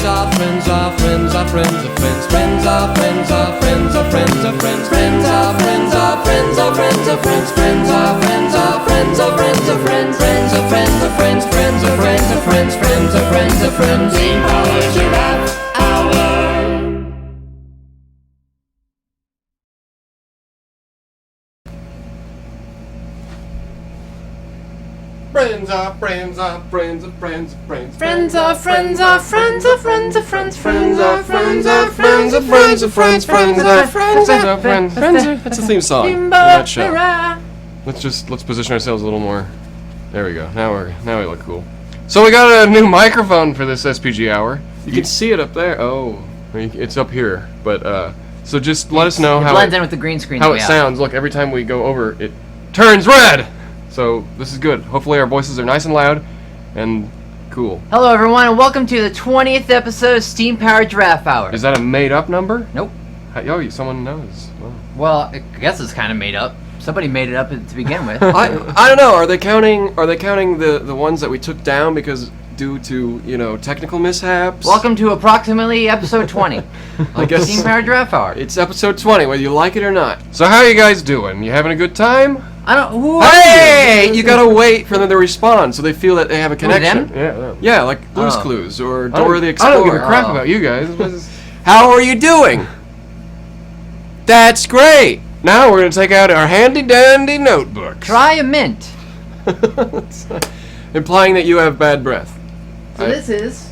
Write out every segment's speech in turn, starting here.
are friends are friends are friends are friends. Friends are friends are friends are friends are friends. Friends are friends are friends are friends are friends. Friends are friends are friends are friends are friends. Friends are friends are friends. Friends are friends are friends. Friends are friends are friends. Steam Powered Giraffe Hour. Friends are friends are friends of friends of friends. Friends are friends are friends of friends of friends. Friends are friends are friends of friends of friends. Friends are friends are friends. That's the theme song of that show. Let's position ourselves a little more. There we go. Now we look cool. So we got a new microphone for this SPG hour. You can see it up there. Oh, it's up here. But so just let us know it how blends in with the green screen. How it sounds. Look, every time we go over, it turns red. So this is good. Hopefully our voices are nice and loud and cool. Hello everyone and welcome to the 20th episode of Steam Powered Giraffe Hour. Is that a made up number? Nope. Oh, someone knows. Wow. Well, I guess it's kind of made up. Somebody made it up to begin with. I don't know. Are they counting the ones that we took down because due to technical mishaps? Welcome to approximately episode 20. I guess Steam Powered Giraffe Hour. It's episode 20, whether you like it or not. So how are you guys doing? You having a good time? I don't. Who Hey! are You gotta wait for them to respond so they feel that they have a connection. them? Yeah, like Blue's Clues or Oh. Dora the I Explorer. don't give a crap about you guys. How are you doing? That's great. Now we're gonna take out our handy dandy notebooks. Try a mint. Implying that you have bad breath. So this is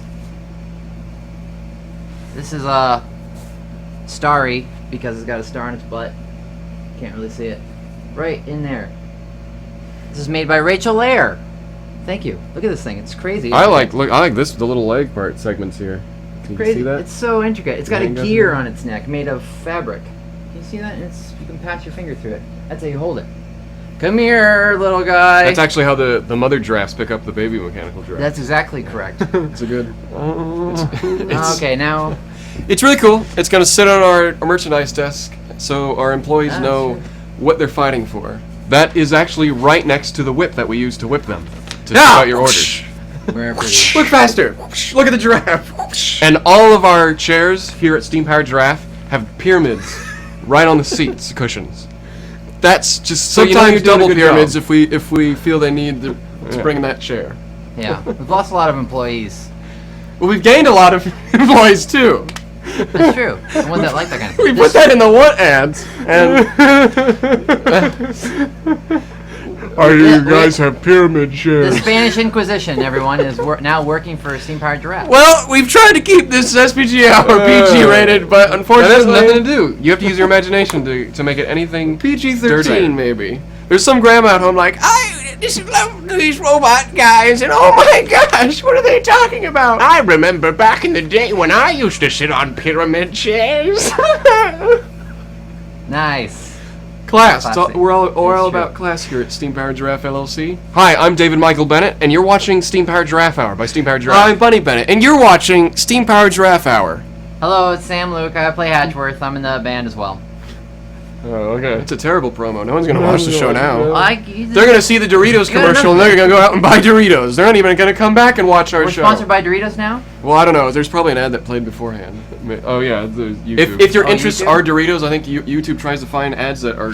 starry because it's got a star in its butt. Can't really see it. Right in there. This is made by Rachel Lair. Thank you. Look at this thing. It's crazy. I like this, the little leg part segments here. Can you Crazy. see that? It's so intricate. It's got a Hang up gear there. on its neck made of fabric. Can you see that? You can pass your finger through it. That's how you hold it. Come here, little guy. That's actually how the mother giraffes pick up the baby mechanical giraffe. That's exactly correct. It's a good. It's, Okay, now. It's really cool. It's gonna sit on our merchandise desk so our employees know what they're fighting for. That is actually right next to the whip that we use to whip them to ship out your orders. Look faster! Look at the giraffe! And all of our chairs here at Steam Powered Giraffe have pyramids right on the seats cushions. That's just so sometimes double pyramids if we feel they need to bring that chair. Yeah, we've lost a lot of employees. Well, we've gained a lot of employees too. That's true. The ones that like that kind of We thing. put that in the want ads, and you guys have pyramid The chairs. Spanish Inquisition, everyone, is now working for Steam Powered Giraffe. Well, we've tried to keep this SPG hour PG rated, but unfortunately, That has nothing to do. You have to use your imagination to make it anything PG-13 maybe. There's some grandma at home like, I just love these robot guys, and oh my gosh, what are they talking about? I remember back in the day when I used to sit on pyramid chairs. Nice. Class. Classy. We're all That's about true. class here at Steam Powered Giraffe LLC. Hi, I'm David Michael Bennett, and you're watching Steam Powered Giraffe Hour by Steam Powered Giraffe. I'm Bunny Bennett, and you're watching Steam Powered Giraffe Hour. Hello, it's Sam Luke. I play Hatchworth. I'm in the band as well. Oh, okay. It's a terrible promo. No one's gonna watch the show now. They're gonna see the Doritos Good commercial, and enough. they're gonna go out and buy Doritos. They're not even gonna come back and watch our We're show. sponsored by Doritos now? Well, I don't know. There's probably an ad that played beforehand. Oh yeah, the YouTube. If your Oh, interests YouTube? are Doritos, I think YouTube tries to find ads that are.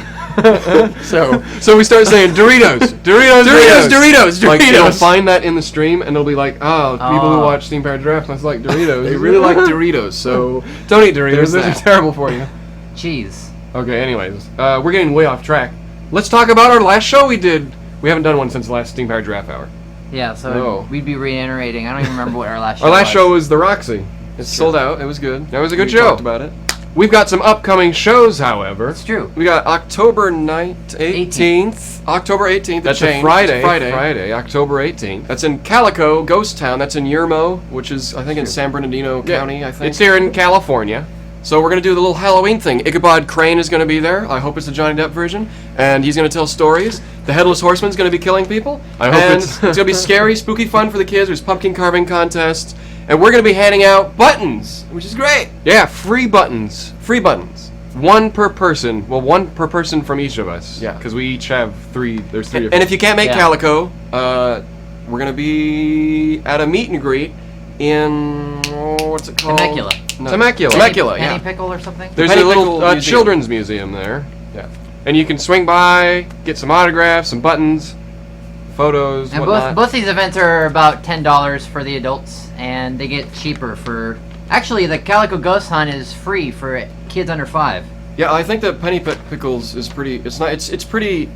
so we start saying Doritos, Doritos. Like they'll find that in the stream, and they'll be like, oh, people who watch Steam Powered Giraffe must like Doritos. They really like Doritos, so don't eat Doritos. Those are terrible for you. Cheese. Okay, anyways, we're getting way off track. Let's talk about our last show we did. We haven't done one since the last Steam Powered Giraffe Hour. Yeah, so No. we'd be reiterating. I don't even remember what our last show Our was. last show was the Roxy. It's sold out. It was good. That was a good We show. talked about it. We've got some upcoming shows, however. It's true. We got October 18th. October 18th. That's a a Friday. Friday. October 18th. That's in Calico, Ghost Town. That's in Yermo, which is, I think, in San Bernardino County, I think. It's here in California. So we're going to do the little Halloween thing. Ichabod Crane is going to be there. I hope it's the Johnny Depp version. And he's going to tell stories. The Headless Horseman's going to be killing people. I hope and it's- going to be scary, spooky fun for the kids. There's pumpkin carving contests. And we're going to be handing out buttons, which is great. Yeah, free buttons. Free buttons. One per person. Well, one per person from each of us. Yeah, because we each have three. There's three of And if you can't make Yeah. Calico, we're going to be at a meet and greet in what's it called? Temecula. No. Temecula, Penny yeah. Pickle or something? There's Penny a little Pickle Museum. children's museum there. Yeah. And you can swing by, get some autographs, some buttons, photos, And whatnot. both these events are about $10 for the adults, and they get cheaper for... Actually, the Calico Ghost Hunt is free for kids under 5. Yeah, I think that Penny Pickles is pretty. It's not. It's pretty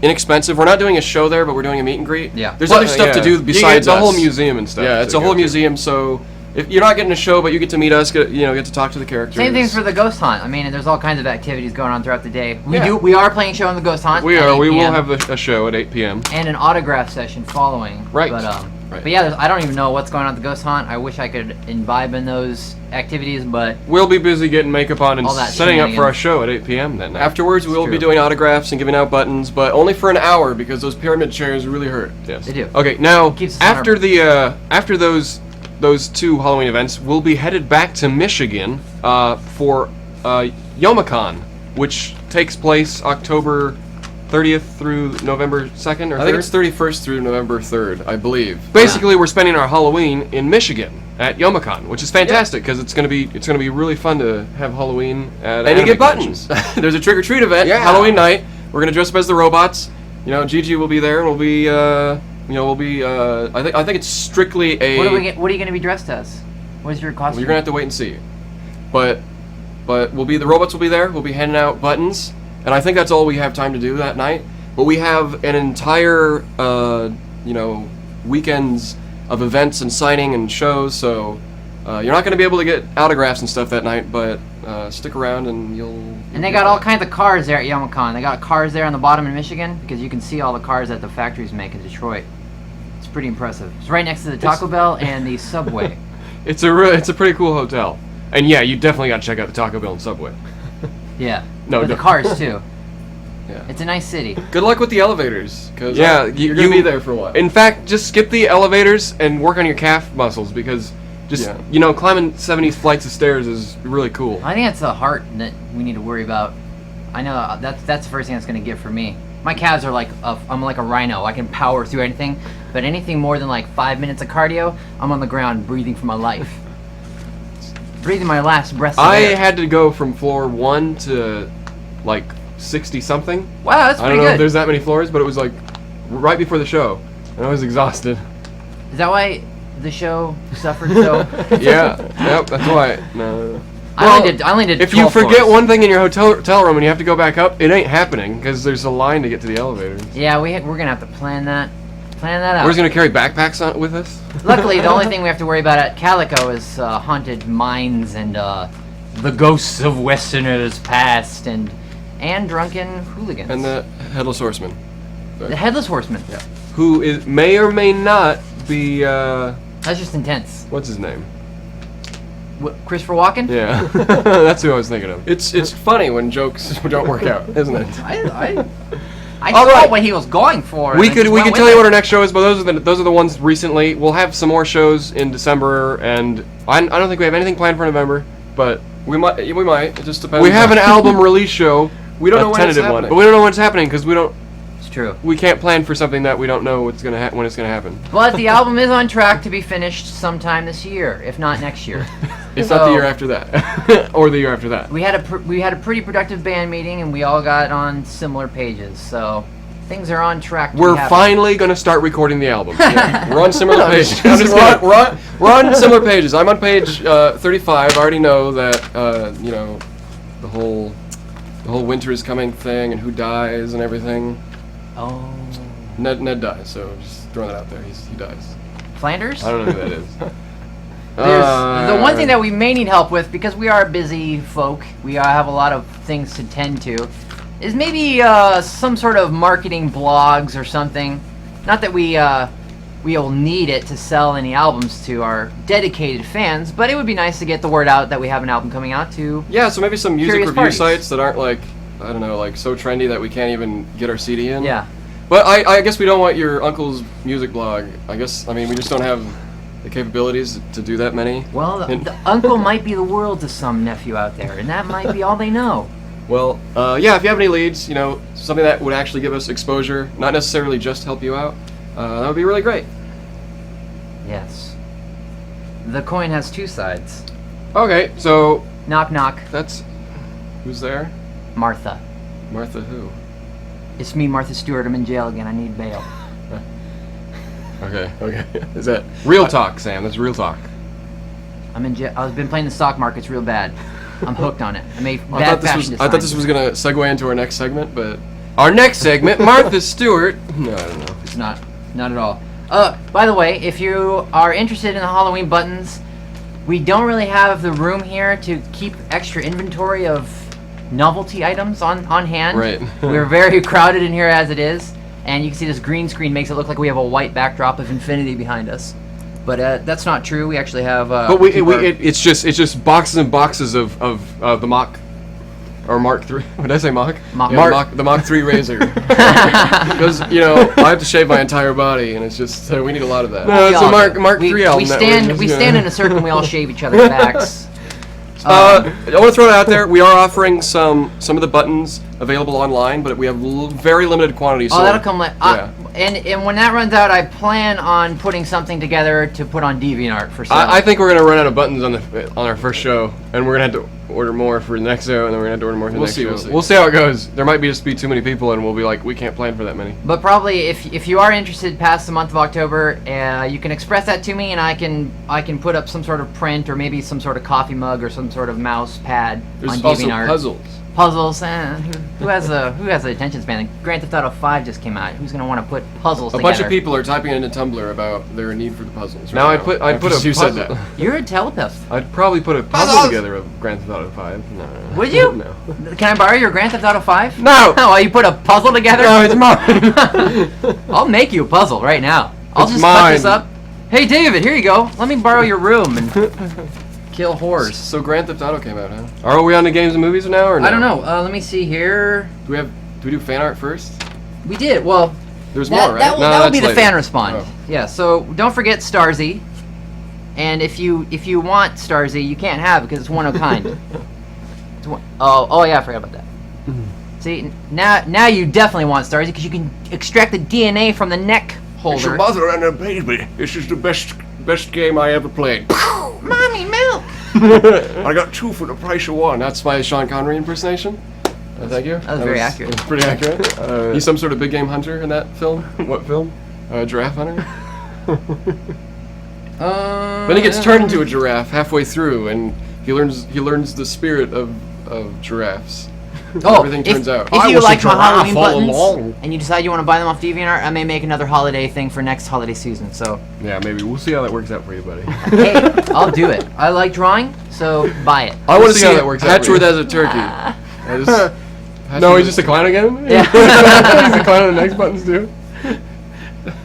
inexpensive. We're not doing a show there, but we're doing a meet and greet. Yeah. There's Well, other stuff to do You besides get the whole us. museum and stuff. Yeah, it's to a whole go to. museum. So if you're not getting a show, but you get to meet us, get to talk to the characters. Same thing for the Ghost Hunt. I mean, there's all kinds of activities going on throughout the day. Yeah. We are playing a show on the Ghost Hunt. We at are. 8 We will p.m. have a show at 8 p.m. and an autograph session following. Right. But but yeah, I don't even know what's going on at the Ghost Hunt. I wish I could imbibe in those activities, but We'll be busy getting makeup on and All that setting up for our shenanigans. show at 8 p.m. that night. Afterwards, we will be true. doing autographs and giving out buttons, but only for an hour because those pyramid chairs really hurt. Yes, They do. Okay, now Keeps us on after after those two Halloween events, we'll be headed back to Michigan for Youma Con, which takes place October 30th through November 2nd or 3rd? I think it's 31st through November 3rd, I believe. Basically, we're spending our Halloween in Michigan at Youma Con, which is fantastic because it's gonna be really fun to have Halloween at And you anime get conventions. buttons. There's a trick or treat event, Yeah. Halloween night. We're gonna dress up as the robots. Gigi will be there, and we'll be, I think it's strictly a. what are you going to be dressed as? What is your costume? Well, you're gonna have to wait and see. But the robots will be there. We'll be handing out buttons, and I think that's all we have time to do that night. But we have an entire, weekends of events and signing and shows. So you're not gonna be able to get autographs and stuff that night, but stick around and you'll. And they got all kinds of cars there at Youma Con. They got cars there on the bottom in Michigan because you can see all the cars that the factories make in Detroit. It's pretty impressive. It's right next to the Taco Bell and the Subway. It's a pretty cool hotel, and yeah, you definitely got to check out the Taco Bell and Subway. Yeah. No, But the no. cars too. Yeah. It's a nice city. Good luck with the elevators, because Yeah, you're gonna be there for a while. In fact, just skip the elevators and work on your calf muscles because climbing 70 flights of stairs is really cool. I think it's the heart that we need to worry about. I know that's the first thing that's going to get for me. My calves are I'm like a rhino. I can power through anything, but anything more than like 5 minutes of cardio, I'm on the ground breathing for my life. Breathing my last breath of I air. had to go from floor 1 to like 60 something. Wow, that's I don't pretty know if good. there's that many floors, but it was like right before the show, and I was exhausted. Is that why the show suffered so? Yeah, yep, that's why. No. I only did If you 12 forget floors. one thing in your hotel room and you have to go back up, it ain't happening because there's a line to get to the elevators. Yeah, we're gonna have to plan that out. We're just gonna carry backpacks with us. Luckily, the only thing we have to worry about at Calico is haunted mines and the ghosts of Westerners past and drunken hooligans. And the Headless Horseman. The Headless Horseman. Yeah. Who may or may not be That's just intense. what's his name? Christopher Walken? Yeah, that's who I was thinking of. It's funny when jokes don't work out, isn't it? I All saw right. what he was going for. We and could just we went could with tell you it. what our next show is, but those are the ones recently. We'll have some more shows in December, and I don't think we have anything planned for November, but We might. It just depends. we have an album release show. We don't a know when it's tentative one, happening. but we don't know when it's happening because It's true. we can't plan for something that we don't know what's gonna when it's gonna happen. But the album is on track to be finished sometime this year, if not next year. It's not the year after that. Or the year after that. We had a pretty productive band meeting, and we all got on similar pages. So things are on track. To We're be happening. finally gonna start recording the album. We're on similar pages. I'm just kidding. We're on similar pages. I'm on page 35. I already know that the whole winter is coming thing and who dies and everything. Oh. Ned dies, so just throwing that out there. He dies. Flanders? I don't know who that is. There's the one thing that we may need help with, because we are busy folk, we have a lot of things to tend to, is maybe some sort of marketing blogs or something. Not that we'll need it to sell any albums to our dedicated fans, but it would be nice to get the word out that we have an album coming out to. Yeah, so maybe some music Curious review parties. sites that aren't so trendy that we can't even get our CD in. Yeah. But I guess we don't want your uncle's music blog. We just don't have the capabilities to do that many. Well, And- the uncle might be the world to some nephew out there, and that might be all they know. Well, yeah, if you have any leads, something that would actually give us exposure, not necessarily just help you out, that would be really great. Yes. The coin has two sides. Okay, so Knock, knock. that's who's there? Martha. Martha who? It's me, Martha Stewart. I'm in jail again. I need bail. Okay. Is that real talk, Sam? That's real talk. I'm in jail. I've been playing the stock markets real bad. I'm hooked on it. I made I bad thought fashion this designs. was gonna segue into our next segment, but our next segment, Martha Stewart. No, I don't know. It's not at all. By the way, if you are interested in the Halloween buttons, we don't really have the room here to keep extra inventory of novelty items on hand. Right. We're very crowded in here as it is, and you can see this green screen makes it look like we have a white backdrop of infinity behind us. But that's not true. We actually have. But it's just boxes and boxes of the Mach. Or Mark 3. What did I say, Mach? Mach. The Mach 3 razor. Because, I have to shave my entire body, and it's just, we need a lot of that. No, it's a Mark 3 album. We stand in a circle and we all shave each other's backs. I want to throw it out there. We are offering some of the buttons available online, but we have very limited quantities. Oh, that'll come later. Yeah. And when that runs out, I plan on putting something together to put on DeviantArt for sale. I think we're gonna run out of buttons on our first show, and we're gonna have to order more for the next show, and then we're gonna have to order more for the next show. We'll see how it goes. There might just be too many people, and we'll be like, we can't plan for that many. But probably, if you are interested past the month of October, you can express that to me, and I can put up some sort of print, or maybe some sort of coffee mug, or some sort of mouse pad on There's also DeviantArt. puzzles. Who has the attention span? Grand Theft Auto 5 just came out. Who's gonna want to put puzzles A together? bunch of people are typing into Tumblr about their need for the puzzles. Now I'd put a you puzzle. said that. You're a telepath. I'd probably put a puzzle together of Grand Theft Auto 5. No. Would you? No. Can I borrow your Grand Theft Auto 5? No. Oh, you put a puzzle together? No, it's mine. I'll make you a puzzle right now. I'll It's just cut this mine. up. Hey, David, here you go. Let me borrow your room and kill whores. So Grand Theft Auto came out, huh? Are we on the games and movies now, or no? I don't know. Let me see here. Do we do fan art first? We did. Well, There's that, more, right? that will, No, that will that's be the later. fan respond. Oh. Yeah. So don't forget Starzy. And if you want Starzy, you can't have it because it's one of a kind. Oh yeah, I forgot about that. See, now you definitely want Starzy because you can extract the DNA from the neck holder. mother and a baby. This is the best game I ever played. Mommy, milk. I got 2 for the price of 1. That's my Sean Connery impersonation. Thank you. That was very accurate. That's pretty accurate. He's some sort of big game hunter in that film. What film? Giraffe hunter. Then he gets turned into a giraffe halfway through, and he learns the spirit of giraffes. Everything turns out. If you like my Halloween buttons and you decide you want to buy them off DeviantArt, I may make another holiday thing for next holiday season. So Yeah, maybe we'll see how that works out for you, buddy. hey, I'll do it. I like drawing, so buy it. I want to see how that works out for you. Hatchworth as a turkey. No, he's just a clown again? Yeah. He's a clown on the next buttons too?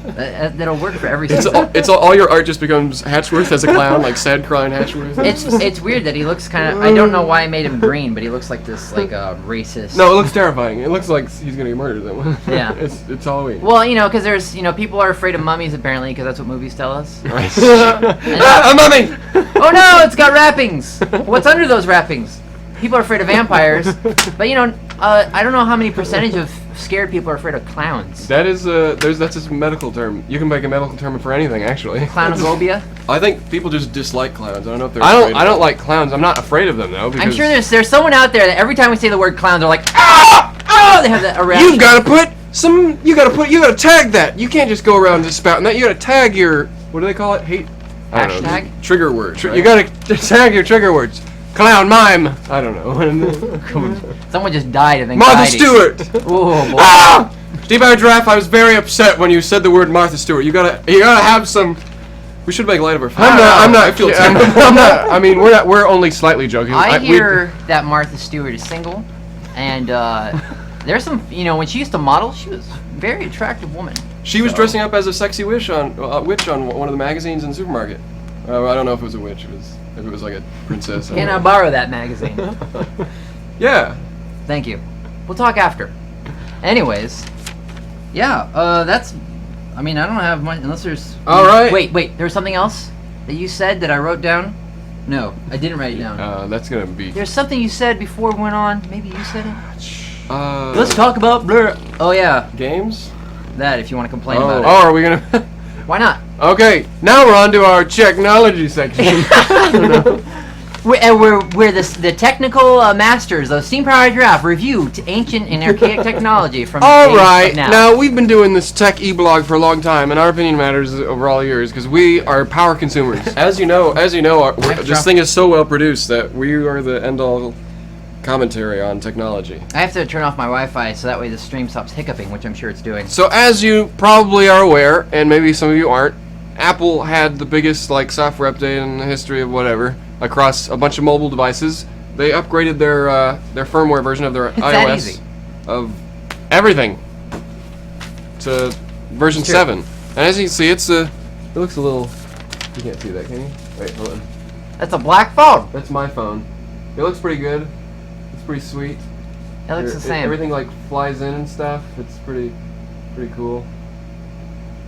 That'll work for every It's season. all your art just becomes Hatchworth as a clown, like sad crying Hatchworth. It's weird that he looks kind of. I don't know why I made him green, but he looks like this racist. No, it looks terrifying. It looks like he's gonna get murdered. Yeah. It's Halloween. Well, because there's people are afraid of mummies apparently because that's what movies tell us. Right. A mummy! Oh no, it's got wrappings. What's under those wrappings? People are afraid of vampires, but I don't know how many percentage of scared people are afraid of clowns. That is that's a medical term. You can make a medical term for anything, actually. Clownophobia. I think people just dislike clowns. I don't know if they're. I don't like clowns. I'm not afraid of them though. I'm sure there's someone out there that every time we say the word clowns, they're like, ah, they have that reaction. You gotta tag that. You can't just go around just spouting that. You gotta tag your, what do they call it? I don't know. Hashtag? Trigger words. Right? You gotta tag your trigger words. Clown mime. I don't know. Someone just died of Martha anxiety. Stewart. Oh boy. Ah! Steve Giraffe, I was very upset when you said the word Martha Stewart. You gotta have some. We should make light of her. I'm not. I feel I'm terrible. not. I mean, we're only slightly joking. I hear that Martha Stewart is single, and there's some. When she used to model, she was a very attractive woman. She was dressing up as a sexy witch on one of the magazines in the supermarket. I don't know if it was a witch. If it was like a princess. Can I borrow that magazine? Yeah. Thank you. We'll talk after. Anyways, yeah. That's. I mean, I don't have much unless there's. All right. Wait. There's something else that you said that I wrote down. No, I didn't write it down. That's gonna be. There's something you said before we went on. Maybe you said it. Let's Let's talk about blur. Oh yeah, games. that if you want to complain Oh. about it. Oh, are we gonna? Why not? Okay, now we're on to our technology section. We're the technical masters of steam-powered giraffe review to ancient and archaic technology from All the days right, of now. now we've been doing this tech e-blog for a long time, and our opinion matters over all years because we are power consumers. As you know, this thing is so well produced that we are the end-all commentary on technology. I have to turn off my Wi-Fi so that way the stream stops hiccuping, which I'm sure it's doing. So as you probably are aware, and maybe some of you aren't, Apple had the biggest software update in the history of whatever across a bunch of mobile devices. They upgraded their firmware version of their that iOS easy. of everything to version 7. And as you can see, it looks a little. You can't see that, can you? Wait, hold on. That's a black phone. That's my phone. It looks pretty good. It's pretty sweet. It looks the same. Everything flies in and stuff. It's pretty cool.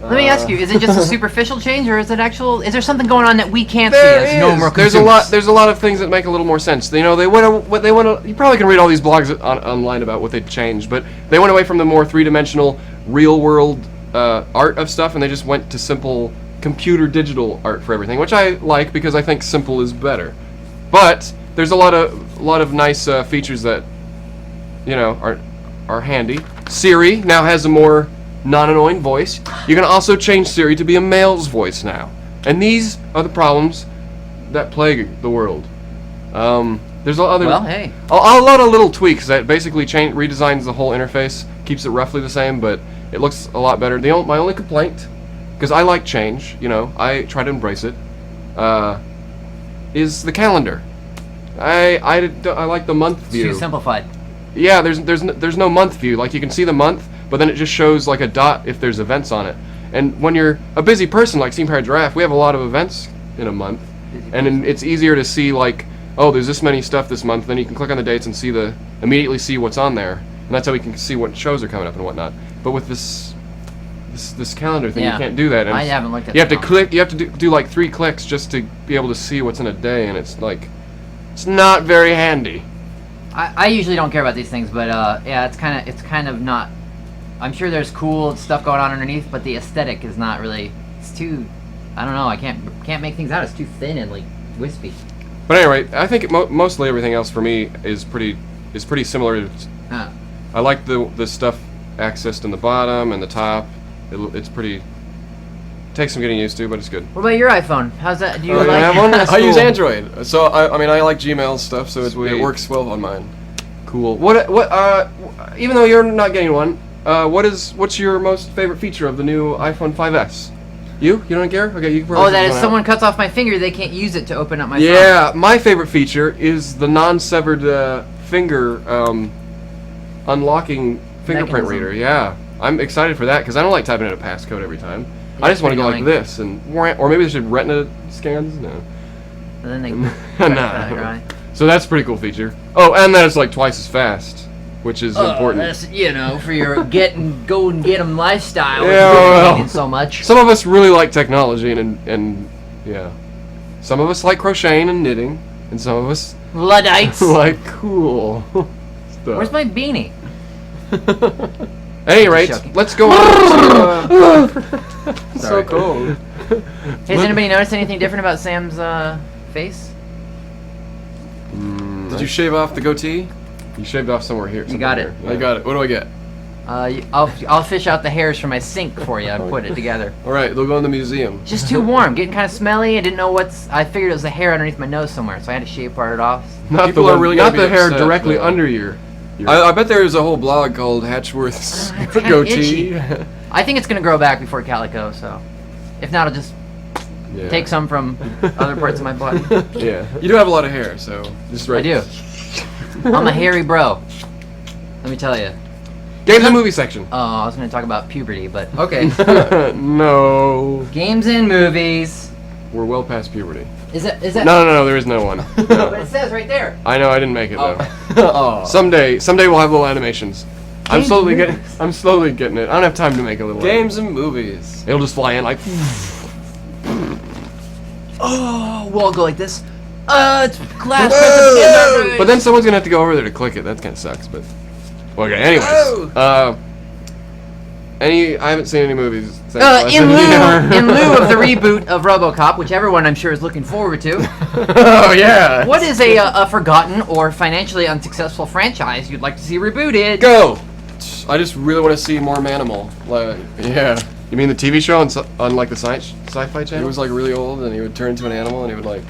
Let me ask you: is it just a superficial change, or is it actual? Is there something going on that we can't see There as normal is. There's a lot of things that make a little more sense. You know, they want to. You probably can read all these blogs online about what they've changed, but they went away from the more three-dimensional, real-world art of stuff, and they just went to simple computer digital art for everything, which I like because I think simple is better. But there's a lot of nice features that are handy. Siri now has a more non-annoying voice. You can also change Siri to be a male's voice now. And these are the problems that plague the world. There's a lot of little tweaks that basically redesigns the whole interface, keeps it roughly the same, but it looks a lot better. My only complaint, because I like change, I try to embrace it, is the calendar. I like the month view. Too simplified. Yeah, there's no month view. You can see the month, but then it just shows a dot if there's events on it. And when you're a busy person like Steam-Powered Giraffe, we have a lot of events in a month, and it's easier to see oh, there's this many stuff this month. Then you can click on the dates and immediately see what's on there, and that's how we can see what shows are coming up and whatnot. But with this calendar thing, you can't do that. And I haven't looked at. You have to click. You have to do 3 clicks just to be able to see what's in a day, and it's not very handy. I usually don't care about these things, but yeah, it's kind of not. I'm sure there's cool stuff going on underneath, but the aesthetic is not really. It's too. I don't know. I can't make things out. It's too thin and wispy. But anyway, I think mostly everything else for me is pretty similar. I like the stuff accessed in the bottom and the top. It's pretty. Takes some getting used to, but it's good. What about your iPhone? How's that? Do you I like? have one? I Cool. use Android, so I like Gmail stuff, so it works well on mine. Cool. Even though you're not getting one, what's your most favorite feature of the new iPhone 5S? You don't care? Okay, you can probably. Oh, that if someone cuts off my finger, they can't use it to open up my phone. Yeah, my favorite feature is the non-severed finger unlocking fingerprint Mechanism. reader. Yeah, I'm excited for that because I don't like typing in a passcode every time. Yeah, I just want to go pretty like this, or maybe they should retina scans. No. And then they. Nah. So that's a pretty cool feature. Oh, and then it's twice as fast, which is important. That's for your go and get 'em lifestyle. Yeah, well. Taking so much. Some of us really like technology, and yeah, some of us like crocheting and knitting, and some of us Luddites. like cool stuff. Where's my beanie? At any rate, Joking. let's go on to... It's so Sorry. cold. Has anybody noticed anything different about Sam's face? Did you shave off the goatee? You shaved off somewhere here. You got it. I got it. What do I get? I'll fish out the hairs from my sink for you and put it together. All right, they'll go in the museum. It's just too warm, getting kind of smelly. I didn't know I figured it was the hair underneath my nose somewhere, so I had to shave part of it off. Not People the are really not gonna the be hair upset, directly though. under your I bet there's a whole blog called Hatchworth's It's kinda goatee. itchy. I think it's gonna grow back before Calico, so if not, I'll just Yeah. take some from other parts of my body. Yeah. You do have a lot of hair, so just right. I do. I'm a hairy bro. Let me tell you. Games and movie section. Oh, I was gonna talk about puberty, but okay. No. Games and movies. We're well past puberty. Is that? No, there is no one. But No. it says right there. I know, I didn't make it though. Oh. Someday we'll have little animations. I'm Games slowly and getting it. I don't have time to make a little. Games and movies. It'll just fly in like. Oh, we'll all go like this. It's glass. But then someone's gonna have to go over there to click it. That kind of sucks. But okay. Anyways, I haven't seen any movies since last In year. lieu of the reboot of RoboCop, which everyone I'm sure is looking forward to, Oh yeah. what is a forgotten or financially unsuccessful franchise you'd like to see rebooted? Go. I just really want to see more Manimal. Like, yeah. You mean the TV show on like the sci-fi He channel? was like really old, and he would turn into an animal, and he would like,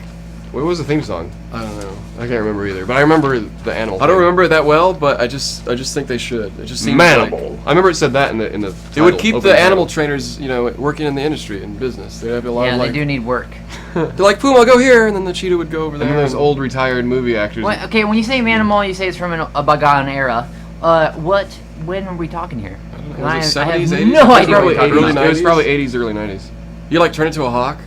What was the theme song? I don't know. I can't remember either, but I remember the animal. I don't thing. remember it that well, but I just think they should. It just seems Manimal. like I remember it said that in the. it would title, keep opening the animal title. trainers, working in the industry and business. They have a lot Yeah, of they like. do need work. They're like Puma, go here, and then the cheetah would go over there. And then those old retired movie actors. Well, okay, when you say Manimal, you say it's from a bygone era. When are we talking here? know. Was it I have 70s, 80s? no It was idea. probably what you're 80s. talking about. It was probably 80s, early 90s. You like turn into a hawk,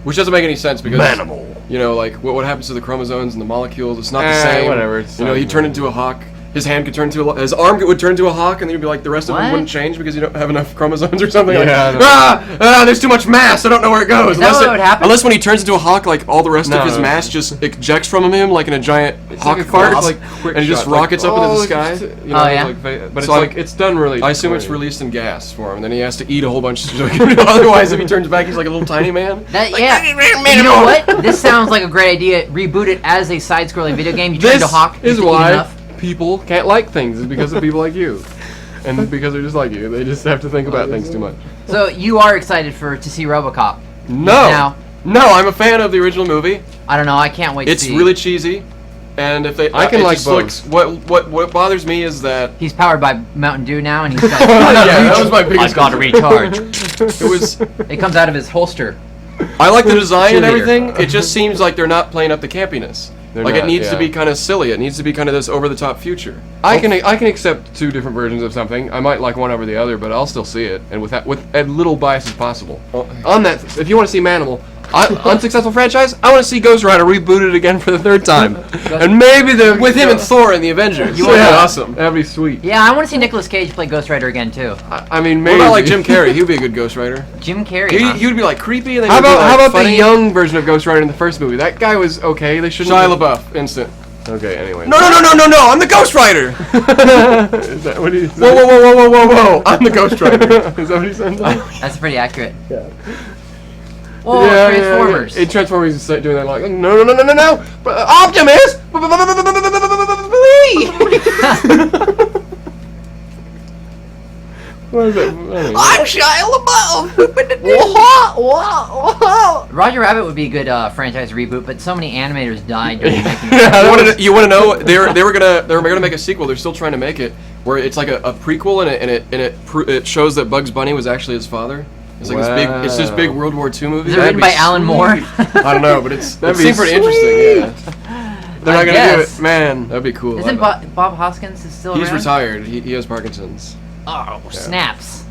which doesn't make any sense because Manimal. like what happens to the chromosomes and the molecules? It's not the same. Whatever. It's He'd turn into a hawk. His hand could turn to his arm would turn to a hawk, and then you'd be like the rest of him What? wouldn't change because you don't have enough chromosomes or something. Yeah, Like, there's too much mass. I don't know where it goes. Is that what would happen? Unless when he turns into a hawk, like all the rest No, of his no. mass just ejects from him like in a giant hawk like a fart, glob, like quick and it just shot, like, rockets up into the oh, sky. just, Oh, yeah? But So, it's like it's done really. I assume it's corny. released in gas for him, and then he has to eat a whole bunch. Otherwise, if he turns back, he's like a little tiny man. You know what? This sounds like a great idea. Reboot it as a side-scrolling video game. You turn This into Hawk. is you eat why enough. people can't like things. Is because of people like you, and because they're just like you. They just have to think about things too much. So you are excited to see RoboCop? No, I'm a fan of the original movie. I don't know. I can't wait It's to see. really cheesy, and if they, I can it like just both. looks. What bothers me is that He's powered by Mountain Dew now, and he's got. yeah, that was my biggest. I've got to recharge. It was. It comes out of his holster. I like the design and Cheerleader. everything. It just seems like they're not playing up the campiness. They're Like not, it needs to yeah. be kind of silly. It needs to be kind of this over-the-top future. I can accept two different versions of something. I might like one over the other, but I'll still see it, and with as little bias as possible. On that, if you want to see Manimal, unsuccessful franchise, I want to see Ghost Rider rebooted again for the third time, and maybe With him and Thor in the Avengers. You That'd want be that? awesome. That'd be sweet. Yeah, I want to see Nicolas Cage play Ghost Rider again too. I mean, What maybe. about like Jim Carrey? He would be a good Ghost Rider. Jim Carrey. huh? He would be like creepy, and then How he'd be, about like, how about funny. the young version of Ghost Rider in the first movie? That guy was okay. They shouldn't. Shia LaBeouf? Instant. Okay. Anyway. No! I'm the Ghost Rider. Is that what he? Whoa! I'm the Ghost Rider. Is that what he said? That's pretty accurate. Yeah. Well, Transformers. In Transformers, he's doing that like, no! Optimus! What is that? I'm Shia LaBeouf. Roger Rabbit would be a good franchise reboot, but so many animators died during making it. You want to know? They were gonna make a sequel. They're still trying to make it, where it's like a prequel, and it shows that Bugs Bunny was actually his father. It's like this big World War II movie. Is it written by Alan Moore? I don't know, but it That'd be seems pretty interesting. Yeah, They're not gonna guess. do it, man. that'd be cool. Isn't Bob Hoskins is still He's around? retired. He has Parkinson's. Oh, snaps.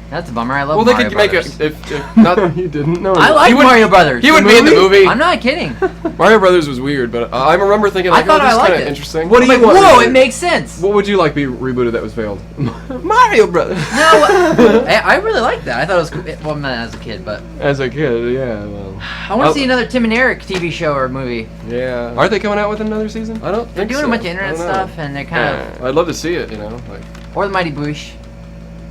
That's a bummer. I love Well, they Mario could make Brothers. if not. You didn't know. I that. like He would- Mario Brothers. He would be in the movie. I'm not kidding. Mario Brothers was weird, but I remember thinking like, I thought oh, this I is liked kind of it. interesting. What do you Like, want? whoa, rebooted? it makes sense. What would you like be rebooted that was failed? Mario Brothers. No, I really like that. I thought it was cool. Well, not as a kid, but As a kid, yeah. Well, I want to see another Tim and Eric TV show or movie. Yeah. aren't they coming out with another season? I don't They're think doing so. a bunch of I internet don't know. stuff, and they're kind of, I'd love to see it. Like. or the Mighty Boosh.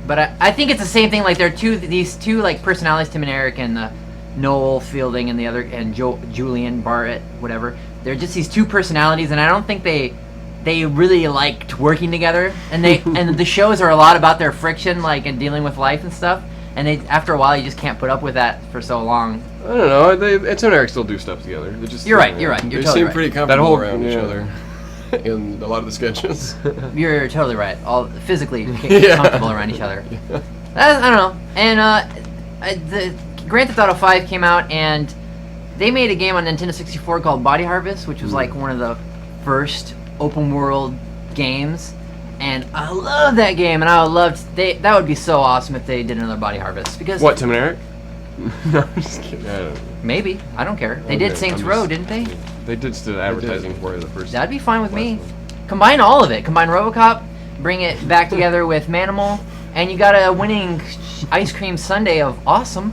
But I think it's the same thing. Like they're these two like personalities, Tim and Eric, and Noel Fielding, and the other, and Julian Barrett, whatever. They're just these two personalities, and I don't think they really liked working together. And and the shows are a lot about their friction, like and dealing with life and stuff. And after a while, you just can't put up with that for so long. I don't know. Tim and Eric still do stuff together. They're just. You're right. You're right. You're They totally seem right. pretty comfortable whole- around each yeah. other in a lot of the sketches. You're totally right. All physically Yeah. comfortable around each other. I don't know. And the Grand Theft Auto 5 came out, and they made a game on Nintendo 64 called Body Harvest, which was like one of the first open world games. And I love that game, and I would love that would be so awesome if they did another Body Harvest. Because What, Tim and Eric? No, I'm just kidding. I don't know. maybe, I don't care. They Okay, did Saints I'm Row, just- didn't they? They did still advertising for it the first. That'd be fine with me. last one. Combine all of it. Combine RoboCop, bring it back together with Manimal, and you got a winning ice cream sundae of awesome.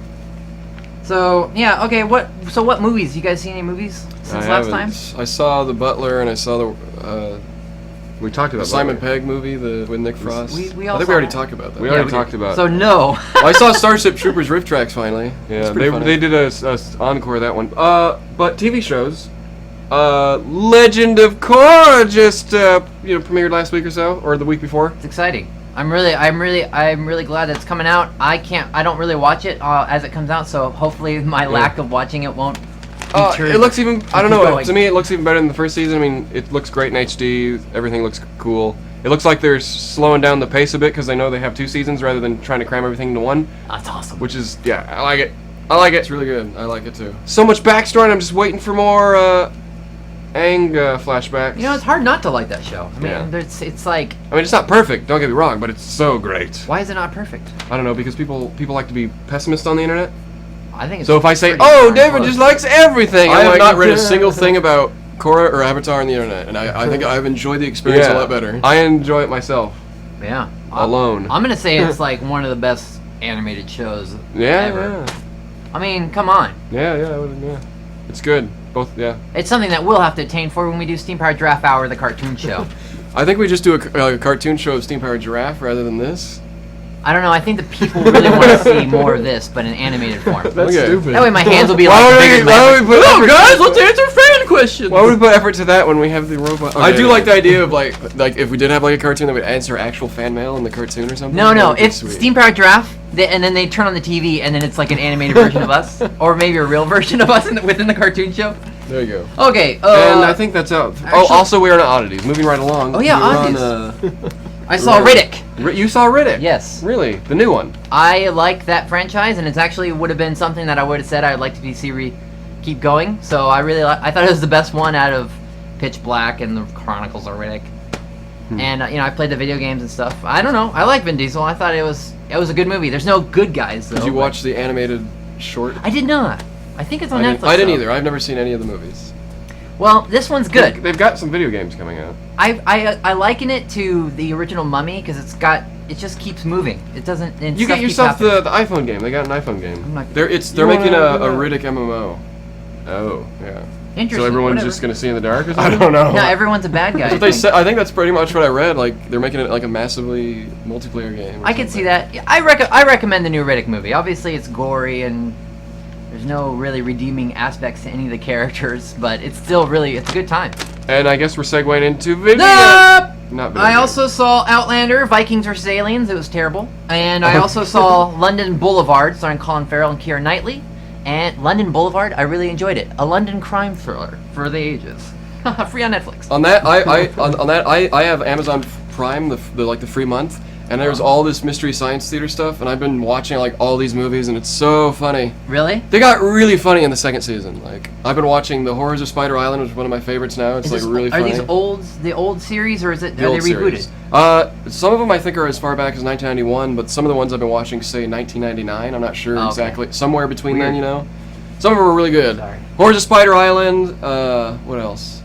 So yeah, okay. What movies? You guys seen any movies since I last time? haven't. I saw The Butler and I saw We talked The about Simon Barbie. Pegg movie, with Nick Frost. We I all think we saw already that. talked about that. We Yeah, already we talked did. about So it. no. I saw Starship Troopers riff tracks finally. Yeah, pretty funny. they did a encore of that one. But TV shows. Legend of Korra just premiered last week or so, or the week before. It's exciting. I'm really glad that it's coming out. I don't really watch it as it comes out, so hopefully my lack of watching it won't deter. It looks even. I don't keep know. going. To me, it looks even better than the first season. I mean, it looks great in HD. Everything looks cool. It looks like they're slowing down the pace a bit because they know they have 2 seasons rather than trying to cram everything into one. That's awesome. Which is, yeah, I like it. I like it. It's really good. I like it too. So much backstory, and I'm just waiting for more Aang flashbacks. You know, it's hard not to like that show. I mean, Yeah. it's like, I mean, it's not perfect. Don't get me wrong, but it's so great. why is it not perfect? I don't know, because people like to be pessimists on the internet. I think it's So if I say, pretty "Oh, darn David close. just likes everything," I I'm have like, not read a single thing about Korra or Avatar on the internet, and I think I've enjoyed the experience a lot better. I enjoy it myself Yeah. alone. I'm gonna say it's like one of the best animated shows Yeah, ever. I mean, come on. yeah. It's good. Both, yeah. It's something that we'll have to attain for when we do Steam Powered Giraffe Hour, the cartoon show. I think we just do a cartoon show of Steam Powered Giraffe rather than this. I don't know. I think the people really want to see more of this, but in animated form. That's Okay. stupid. That way my hands will be Why like would big we- as why would we put Oh, effort guys, to- let's answer fan questions. Why would we put effort to that when we have the robot? I do Okay. like the idea of like if we did have like a cartoon that would answer actual fan mail in the cartoon or something. No, that no. would be It's sweet. Steam Powered Giraffe, and then they turn on the TV, and then it's like an animated version of us, or maybe a real version of us within the cartoon show. There you go. Okay. And I think that's out. actually- Also, we are on oddities. Moving right along. Oh, yeah, we were oddities. I saw Riddick. You saw Riddick? Yes. Really? The new one? I like that franchise, and it's actually would have been something that I would have said I'd like to see keep going. So I really I thought it was the best one out of Pitch Black and the Chronicles of Riddick. And I played the video games and stuff. I don't know. I like Vin Diesel. I thought it was a good movie. There's no good guys though. Did you but- watch the animated short? I did not. I think it's on Netflix. I didn't though. either. I've never seen any of the movies. Well, this one's good. They've got some video games coming out. I liken it to the original Mummy because it just keeps moving. It doesn't. And You stuff get keeps yourself happening. the iPhone game. They got an iPhone game. I'm not. They're You making wanna a do that? Riddick MMO. Oh. Yeah. Interesting. So everyone's whatever. just gonna see in the dark or I something? don't know. No, everyone's a bad guy. That's what they said. I think that's pretty much what I read. Like they're making it like a massively multiplayer game. or I could see something. that. Yeah, I recommend the new Riddick movie. Obviously, it's gory and there's no really redeeming aspects to any of the characters, but it's still it's a good time. And I guess we're segueing into video. Nope! Not video I games. also saw Outlander, Vikings vs. Aliens. It was terrible. And I also saw London Boulevard, starring Colin Farrell and Keira Knightley. And London Boulevard, I really enjoyed it. A London crime thriller for the ages. Free on Netflix. On that, I have Amazon Prime, the free month, and there's all this Mystery Science Theater stuff, and I've been watching like all these movies, and it's so funny. Really? They got really funny in the second season. Like I've been watching The Horrors of Spider Island, which is one of my favorites now. It's like really Are funny. these the old series, or are they old rebooted? series. Some of them I think are as far back as 1991, but some of the ones I've been watching say 1999. I'm not sure Oh, okay. exactly. Somewhere between Weird. then, you know. Some of them are really good. Sorry. Horrors of Spider Island. What else?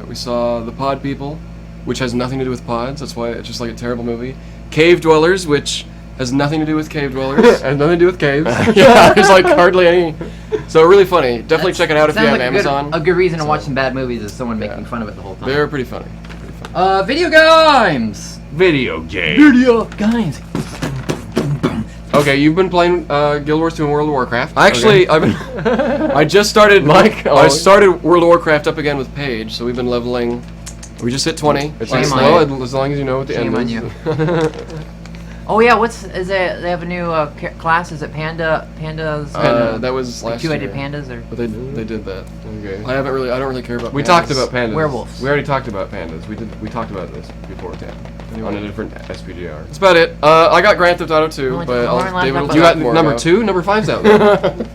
We saw The Pod People, which has nothing to do with pods. That's why it's just like a terrible movie. Cave Dwellers, which has nothing to do with cave dwellers. Has nothing to do with caves. Yeah, there's like hardly any. So really funny. Definitely check it out if you Sounds have like Amazon. A good reason to So- watch some bad movies is someone making fun of it the whole time. They're pretty funny. Pretty funny. Video games. Video game. Video games. Okay, you've been playing Guild Wars 2 and World of Warcraft. Actually, Okay. I just started. Like I always. started World of Warcraft up again with Paige, so we've been leveling. We just hit 20. It's Shame nice. on Well, as long as you know what the Shame end on is. you. Oh yeah, they have a new class? Is it pandas? That was like last two-headed year. pandas or But they did that. Okay. I don't really care about. We pandas. talked about pandas. Werewolves. We already talked about pandas. We talked about this before, on a different SPGR. That's about it. I got Grand Theft Auto 2, Only but we're allowed to David will talk You talk got more number about. 2? Number 5's out there.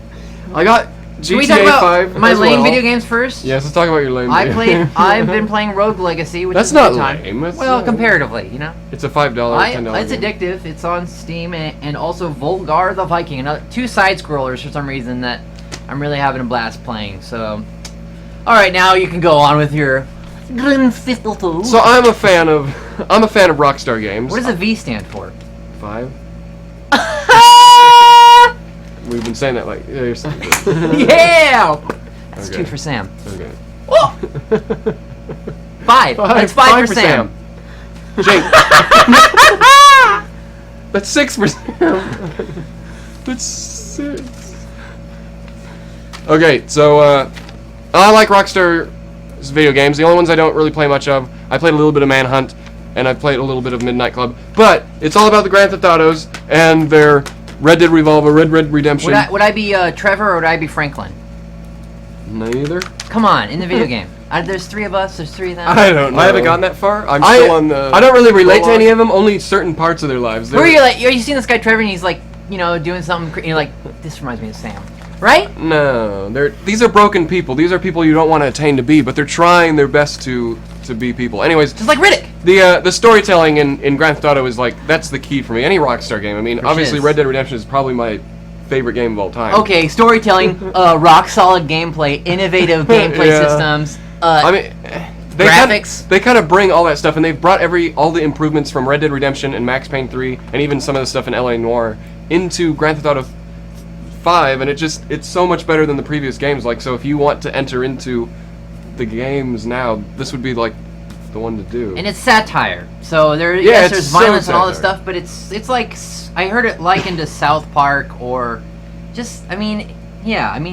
I got Can we GTA talk about 5 my as lame well. video games first? Yes, let's talk about your lame video. I've been playing Rogue Legacy, which That's is a not good time. lame. That's Well, not- comparatively, you know. It's a $5, $10 It's game. addictive. It's on Steam, and also Volgar the Viking, another two side scrollers for some reason that I'm really having a blast playing. So, all right, now you can go on with your Grand Theft Auto. So I'm a fan of Rockstar games. What does the V stand for? 5? We've been saying that like you're saying. Yeah, it's Okay. 2 for Sam. Okay. Oh! 5. That's 5 for Sam. Jake. That's 6%. That's 6. Okay, so I like Rockstar's video games. The only ones I don't really play much of. I played a little bit of Manhunt, and I played a little bit of Midnight Club. But it's all about the Grand Theft Autos and their Red Dead Revolver, Red Redemption. Would I be Trevor or would I be Franklin? Neither. Come on, in the video game. There's 3 of us. There's 3 of them. I don't know. I haven't gotten that far. I'm still on the. I don't really relate to any of them. Only certain parts of their lives. Where you're like, you seen this guy Trevor, and he's like, doing something. And you're like, this reminds me of Sam, right? No, these are broken people. These are people you don't want to attain to be, but they're trying their best to be people. Anyways, Just like Riddick. the storytelling in Grand Theft Auto is like that's the key for me. Any Rockstar game. I mean, obviously Red Dead Redemption is probably my favorite game of all time. Okay, storytelling, rock solid gameplay, innovative gameplay Yeah. systems. I mean, graphics. They kind of bring all that stuff, and they've brought all the improvements from Red Dead Redemption and Max Payne 3, and even some of the stuff in LA Noire into Grand Theft Auto 5, and it's so much better than the previous games. Like, so if you want to enter into the games now, this would be like the one to do. And it's satire, so it's there's so violence and all this satire. stuff, but it's like I heard it likened to South Park or just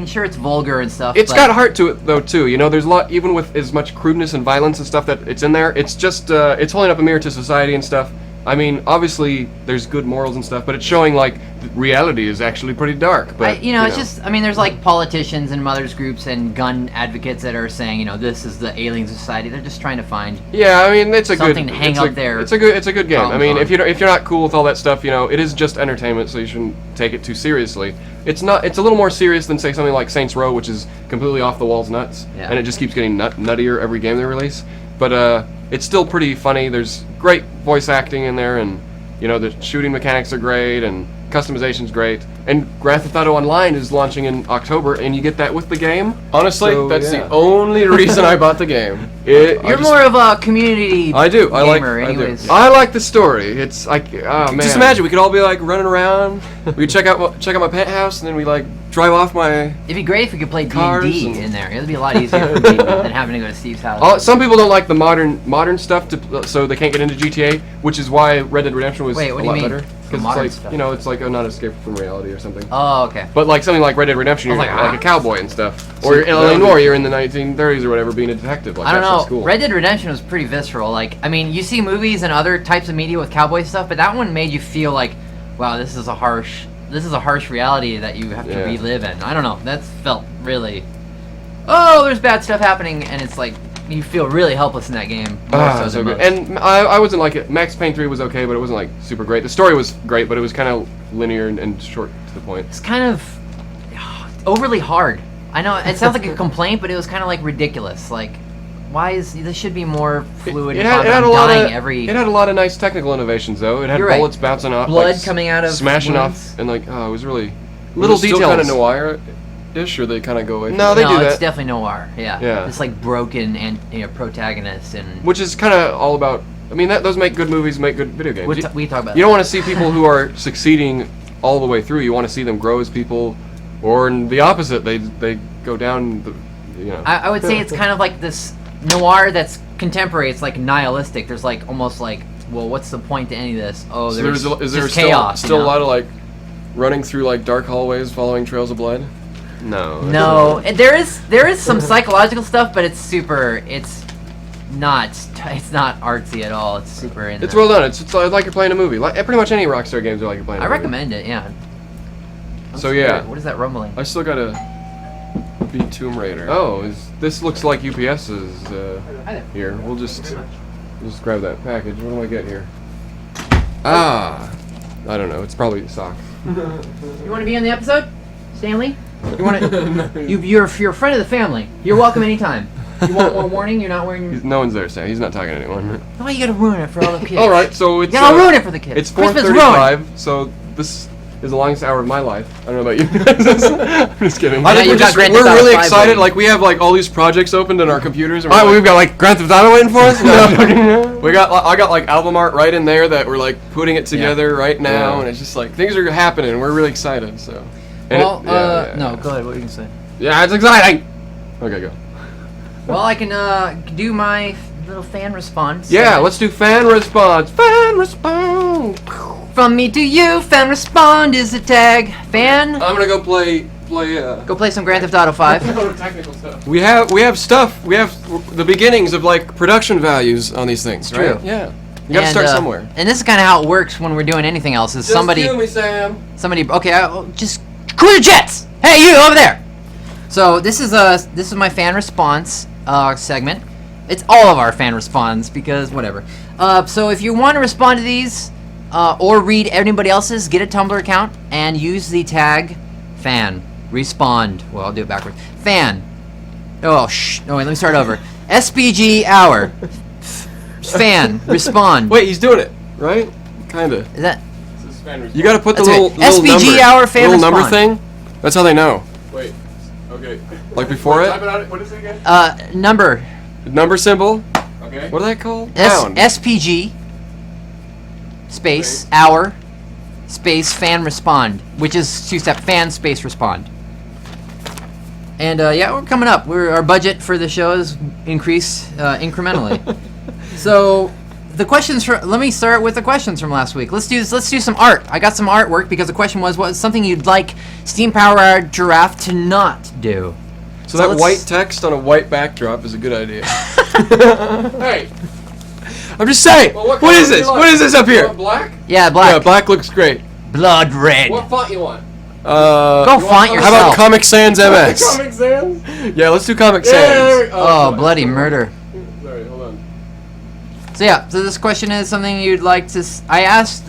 sure it's vulgar and stuff. It's but got heart to it though too. There's a lot, even with as much crudeness and violence and stuff that it's in there. It's just it's holding up a mirror to society and stuff. I mean, obviously there's good morals and stuff, but it's showing like reality is actually pretty dark. But it's just there's like politicians and mothers groups and gun advocates that are saying this is the alien society. They're just trying to find yeah. I mean, it's a something good to hang up there. It's a good game. I mean, on. if you're not cool with all that stuff, it is just entertainment, so you shouldn't take it too seriously. It's not. It's a little more serious than say something like Saints Row, which is completely off the walls nuts, and it just keeps getting nuttier every game they release. But it's still pretty funny. There's great voice acting in there, and the shooting mechanics are great, and customization's great. And Grand Theft Auto Online is launching in October, and you get that with the game. Honestly, So, that's yeah. the only reason I bought the game. You're more of a community I do. gamer, I anyways. do. I like the story. It's like, oh man. Just imagine, we could all be like running around. We check out my penthouse, and then we like drive off my. It'd be great if we could play Cars D&D and- in there. It'd be a lot easier for me than having to go to Steve's house. Some people don't like the modern stuff, so they can't get into GTA, which is why Red Dead Redemption was Wait, a what do you lot mean? better. The Because modern it's stuff. like it's like not escape from reality or something. Oh, okay. But like something like Red Dead Redemption, you're I was like like, a cowboy and stuff, or in that LA would be Noire, you're in the 1930s or whatever, being a detective. Like I don't that shit's know. cool. Red Dead Redemption was pretty visceral. Like, I mean, you see movies and other types of media with cowboy stuff, but that one made you feel like, wow, this is a harsh reality that you have to Yeah. relive in. I don't know. That felt really. Oh, there's bad stuff happening, and it's like you feel really helpless in that game. More so so than good. most. And I wasn't like it. Max Payne 3 was okay, but it wasn't like super great. The story was great, but it was kind of linear and short to the point. It's kind of overly hard. I know it sounds like a complaint, but it was kind of like ridiculous. Like, why is this should be more fluid? It and had, fun. it had I'm a lot dying of every it had a lot of nice technical innovations though. It had You're right. bullets bouncing off, blood like, coming out of smashing wounds. off, and like it was really Was little it still details. kind of noir-ish, or they kind of go away. From No, it? they do it's that. definitely noir. Yeah. Yeah. It's like broken and protagonist and Which is kind of all about. I mean, those make good movies, make good video games. we talk about. You don't want to see people who are succeeding all the way through. You want to see them grow as people, or in the opposite, they go down the. I would say it's kind of like this noir that's contemporary. It's like nihilistic. There's like almost like, well, what's the point to any of this? Oh, So there's is there just still, chaos. still you know? a lot of like running through like dark hallways, following trails of blood? No. No, there is some psychological stuff, but it's not artsy at all. It's super. It's well done. It's like you're playing a movie. Like pretty much any Rockstar games are like you're playing. I a movie. recommend it. Yeah. I'm So, scared. yeah. What is that rumbling? I still gotta beat Tomb Raider. Oh, this looks like UPS's Hi there. here. We'll just grab that package. What do I get here? Ah, I don't know. It's probably socks. You want to be on the episode, Stanley? You want to? You're a friend of the family. You're welcome anytime. You want more warning? You're not wearing your. No one's there, Sam. He's not talking to anyone. Why you gotta ruin it for all the kids? All right, so it's. You gotta ruin it for the kids. It's Christmas 4:35, so this is the longest hour of my life. I don't know about you. I'm just kidding. I think We're you got just- Grand we're Theft Auto really 5 excited. waiting. Like we have like all these projects opened in our computers. And All right, we're we've got like Grand Theft Auto waiting for us. I got like album art right in there that we're like putting it together right now, Yeah. and it's just like things are happening. And we're really excited. So And Well, yeah. no, go ahead. What are you gonna say? Yeah, it's exciting. Okay, go. Well, I can do my little fan response. Yeah, let's do fan response. Fan response. From me to you, fan respond is the tag. Fan. I'm gonna go play. Go play some Grand Theft Auto 5. Technical stuff. We have stuff. We have the beginnings of like production values on these things. True. Right? Yeah. You gotta start somewhere. And this is kind of how it works when we're doing anything else. Is Just somebody. cue me, Sam. Somebody. Okay, just cool your jets. Hey, you over there. So this is my fan response segment. It's all of our fan response because whatever. So if you want to respond to these or read anybody else's, get a Tumblr account and use the tag fan respond. Well, I'll do it backwards. Fan. Oh wait, let me start over. SPG hour. Fan respond. Wait, he's doing it right? Kinda. Is that? You gotta put the That's little SPG number, hour fan little number respond. thing. That's how they know. Wait. Okay. Like before it. What is it again? Number. Number symbol. Okay. What are they called? Pound. SPG space hour space fan respond, which is 2-step fan space respond. And yeah, we're coming up. Our budget for the show is increased incrementally. So the questions let me start with the questions from last week. Let's do some art. I got some artwork because the question was, what is something you'd like Steam Powered Giraffe to not do? So that white text on a white backdrop is a good idea. Hey. I'm just saying. Well, what what is color this? do you What like? is this up You here? want black? Yeah, black. Yeah, black looks great. Blood red. What font you want? Go font How yourself. about Comic Sans MS? Comic Sans? Yeah, let's do Comic Yeah, there Sans. we- Oh, bloody murder. Sorry, hold on. So yeah, so this question is something you'd like to. I asked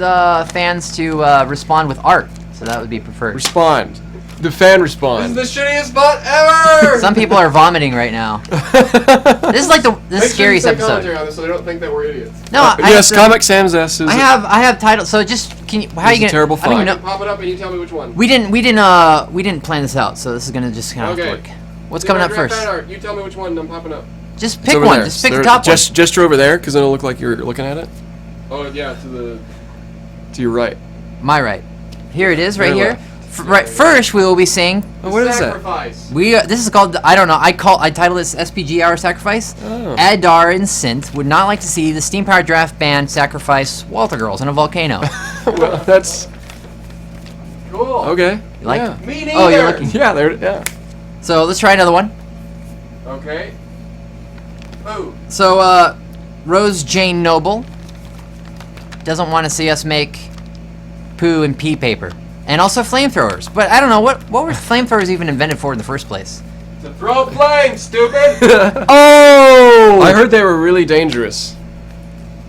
fans to respond with art, so that would be preferred. Respond. The fan respond. This is the shittiest bot ever! Some people are vomiting right now. This is like the Make sure you scariest say episode. commentary on this so they don't think that we're idiots. No, Yes, Comic Sans S is. I have title. So just can you? How are It's you a gonna? terrible I don't even font. know. Pop it up and you tell me which one. We didn't plan this out, so this is gonna just kind of Okay. work. What's coming up first? Fan art. You tell me which one and I'm popping up. Just It's pick over one. there. Just pick the There- top just over there, because it'll look like you're looking at it. Oh, yeah, to To your right. one. My right. Here it is, right Your here. Right. First, we will be saying. Oh, what is that? Sacrifice. This is called, I don't know, I titled this SPG Hour Sacrifice. Oh. Adar and Synth would not like to see the Steam Powered Draft band sacrifice Walter girls in a volcano. Well, that's Cool. okay. You like Yeah. Me neither. Oh, you're looking. Yeah, there. Yeah. So let's try another one. Okay. Oh. So, Rose Jane Noble doesn't want to see us make poo and pee paper. And also flamethrowers. But I don't know, what were flamethrowers even invented for in the first place? To throw flames, stupid! Oh! I heard they were really dangerous.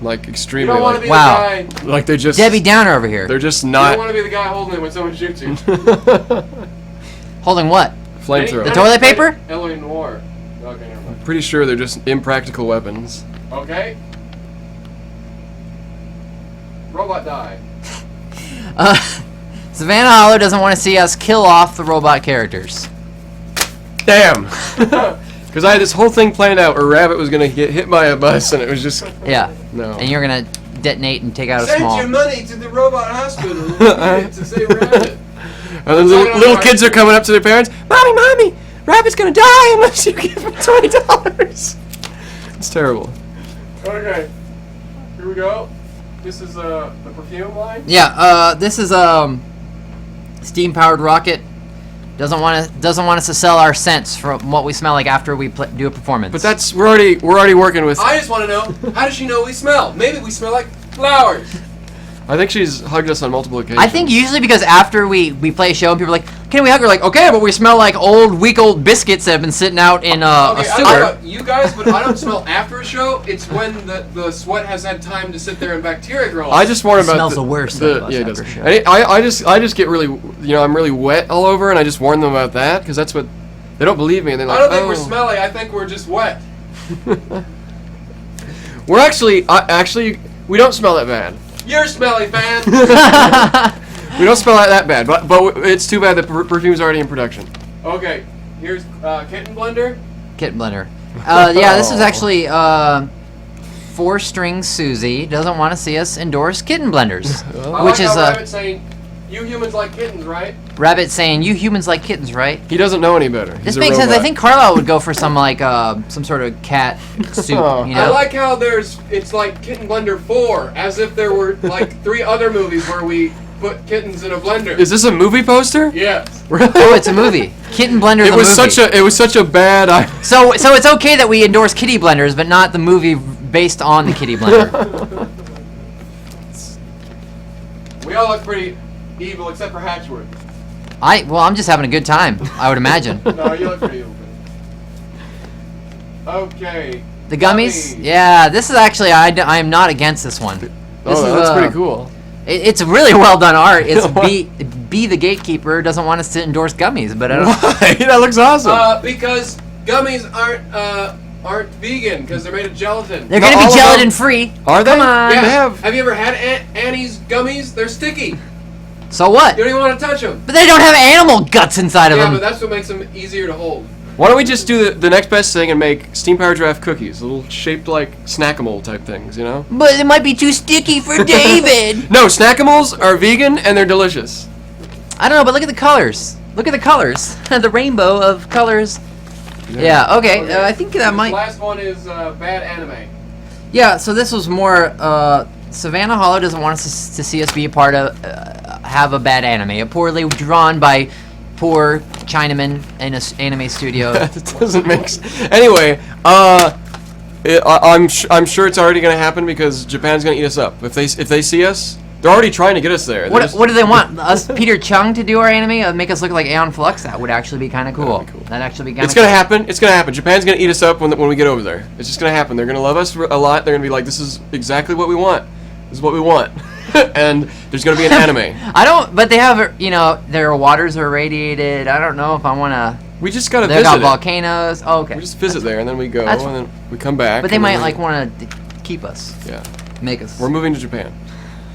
Like You extremely. don't want to Like, be Wow. the guy. like they're just. Debbie Downer over here. They're just You not don't want to be the guy holding it when someone shoots you. Holding what? flamethrower. The toilet paper? L.A. Noir. Okay, never mind. Pretty sure they're just impractical weapons. Okay. Robot die. Savannah Hollow doesn't want to see us kill off the robot characters. Damn. Because I had this whole thing planned out where Rabbit was gonna get hit by a bus, and it was just Yeah. no. And you're gonna detonate and take out a Send small. your money to the robot hospital. You need it to save Rabbit. And then little kids are coming up to their parents. Mommy, Rabbit's gonna die unless you give him $20. It's terrible. Okay. Here we go. This is the perfume line. Yeah. This is steam powered rocket. Doesn't want us to sell our scents from what we smell like after we do a performance. But that's we're already working with. I just want to know, how does she know we smell? Maybe we smell like flowers. I think she's hugged us on multiple occasions. I think usually because after we play a show and people are like, "Can we hug?" We're like, "Okay," but we smell like weak old biscuits that have been sitting out in a Okay, I sewer. don't know about you guys, but I don't smell after a show. It's when the sweat has had time to sit there and bacteria grow. I just warn about smells the worst The, of us yeah, it after does. show. I just get really, I'm really wet all over, and I just warn them about that because that's what they don't believe me, and they're like, I don't think oh. we're smelly. I think we're just wet. We're actually we don't smell that bad. You're smelly, fan. We don't smell that bad, but it's too bad the perfume's already in production. Okay, here's Kitten Blender. Kitten blender. Yeah, this is actually 4-string Susie doesn't want to see us endorse kitten blenders, I which like is how Rabbit's saying, You humans like kittens, right? Rabbit saying, "You humans like kittens, right?" He doesn't know any better. This makes sense. I think Carlisle would go for some like some sort of cat soup. You know? I like how it's like Kitten Blender 4, as if there were like 3 other movies where we put kittens in a blender. Is this a movie poster? Yes. Oh, it's a movie. Kitten Blender. It was such a bad. So it's okay that we endorse kitty blenders, but not the movie based on the kitty blender. We all look pretty evil except for Hatchworth. I'm just having a good time. I would imagine. No, you look pretty evil. Okay. The gummies? Yeah, this is actually I am not against this one. That's pretty cool. It's really well done art. It's B the gatekeeper doesn't want us to endorse gummies, but I don't. Why? That looks awesome. Because gummies aren't vegan because they're made of gelatin. They're gonna be gelatin free. Are they? Come on. Yeah. Have you ever had Annie's gummies? They're sticky. So what? You don't even want to touch them. But they don't have animal guts inside of Yeah, them. but that's what makes them easier to hold. Why don't we just do the next best thing and make steam powered giraffe cookies, little shaped like Snackable type things, you know? But it might be too sticky for David. No, Snackimals are vegan and they're delicious. I don't know, but look at the colors. Look at the colors. The rainbow of colors. Yeah. Okay. I think that might. Last one is bad anime. Yeah. So this was more. Savannah Hollow doesn't want us to see us be a part of have a bad anime, a poorly drawn by poor Chinaman in an anime studio. That doesn't make sense. Anyway, I'm sure it's already going to happen because Japan's going to eat us up. If they see us, they're already trying to get us there. What do they want? Us, Peter Chung, to do our anime? Make us look like Aeon Flux? That would actually be kind of cool. That'd actually be kind of It's going to happen. It's going to happen. Japan's going to eat us up when we get over there. It's just going to happen. They're going to love us a lot. They're going to be like, this is exactly what we want. This is what we want. And there's going to be an anime. But they have, their waters are irradiated. I don't know if I want to. We just got to They've visit got it. volcanoes. Oh, okay. We just visit there, and then we go, That's and then we come back. But they and then might want to keep us. Yeah. Make us. We're moving to Japan.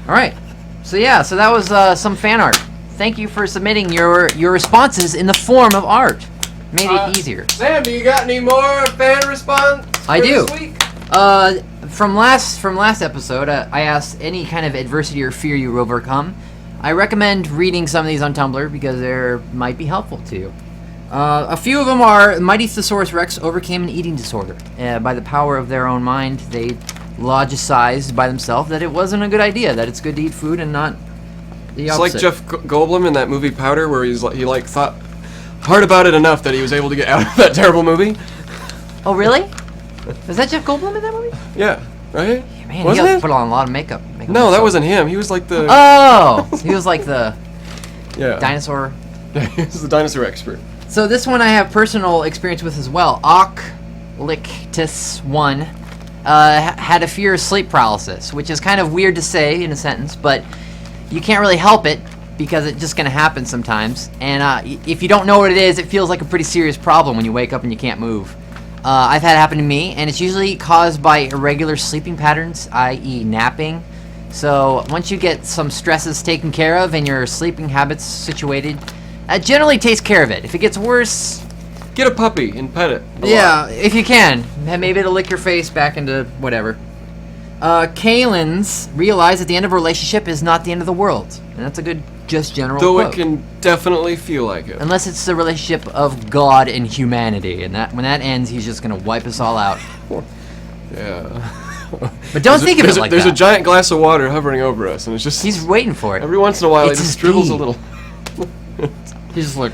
All right. So that was some fan art. Thank you for submitting your responses in the form of art. Made it easier. Sam, do you got any more fan response? I do. This week? From last episode, I asked any kind of adversity or fear you overcome. I recommend reading some of these on Tumblr because they might be helpful to you. A few of them are Mighty Thesaurus Rex overcame an eating disorder. By the power of their own mind, they logicized by themselves that it wasn't a good idea, that it's good to eat food and not the opposite. It's like Jeff Goldblum in that movie Powder, where he thought hard about it enough that he was able to get out of that terrible movie. Oh, really? Was that Jeff Goldblum in that movie? Yeah, right? Yeah, man, Wasn't he had it? to put on a lot of makeup. No, that wasn't him. He was like the Oh! He was like the dinosaur. He was the dinosaur expert. So this one I have personal experience with as well. Oclictus1 had a fear of sleep paralysis, which is kind of weird to say in a sentence, but you can't really help it because it's just going to happen sometimes. And if you don't know what it is, it feels like a pretty serious problem when you wake up and you can't move. I've had it happen to me, and it's usually caused by irregular sleeping patterns, i.e. napping. So once you get some stresses taken care of and your sleeping habits situated, that generally takes care of it. If it gets worse, get a puppy and pet it. Yeah, if you can. Maybe it'll lick your face back into whatever. Kalins realize that the end of a relationship is not the end of the world. And that's a good, just general Though quote. it can definitely feel like it. Unless it's the relationship of God and humanity. And when that ends, he's just going to wipe us all out. Yeah. But don't think of it like There's that. a giant glass of water hovering over us, and it's just... He's waiting for it. Every once in a while, It's it his just dribbles pee. a little. He's just like...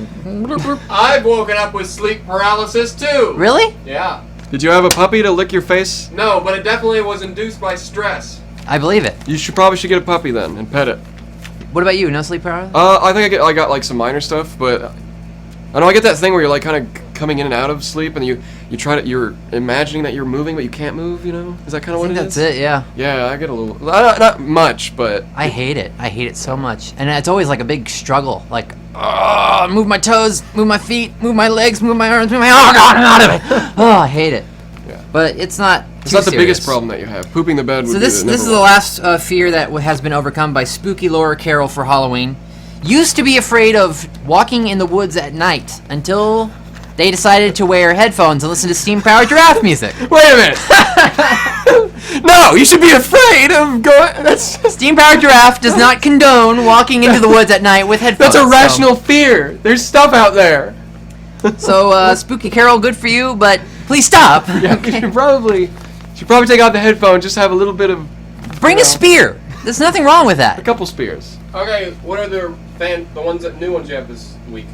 I've woken up with sleep paralysis too. Really? Yeah. Did you have a puppy to lick your face? No, but it definitely was induced by stress. I believe it. You probably should get a puppy then and pet it. What about you? No sleep paralysis? I think I got like some minor stuff, but I know I get that thing where you're like kind of coming in and out of sleep, and you're imagining that you're moving, but you can't move. You know, is that kind of what it is? That's it. Yeah. Yeah, I get a little, not much, but I hate it. I hate it so much. And it's always like a big struggle. Like, move my toes, move my feet, move my legs, move my arms, move my... Oh, God, I'm out of it. Oh, I hate it. Yeah. But it's not It's too not the biggest serious. problem that you have. Pooping the bed would So be this the is the last fear that has been overcome by spooky Laura Carroll for Halloween. Used to be afraid of walking in the woods at night until they decided to wear headphones and listen to steam-powered giraffe music. Wait a minute! No, you should be afraid of going. That's Steam Powered Giraffe does not condone walking into the woods at night with headphones. that's a rational fear. There's stuff out there. So, Spooky Carol, good for you, but please stop. Yeah, you should probably take out the headphone. Just have a little bit of Bring a spear. There's nothing wrong with a that. couple spears. Okay, what are the new ones you have this week?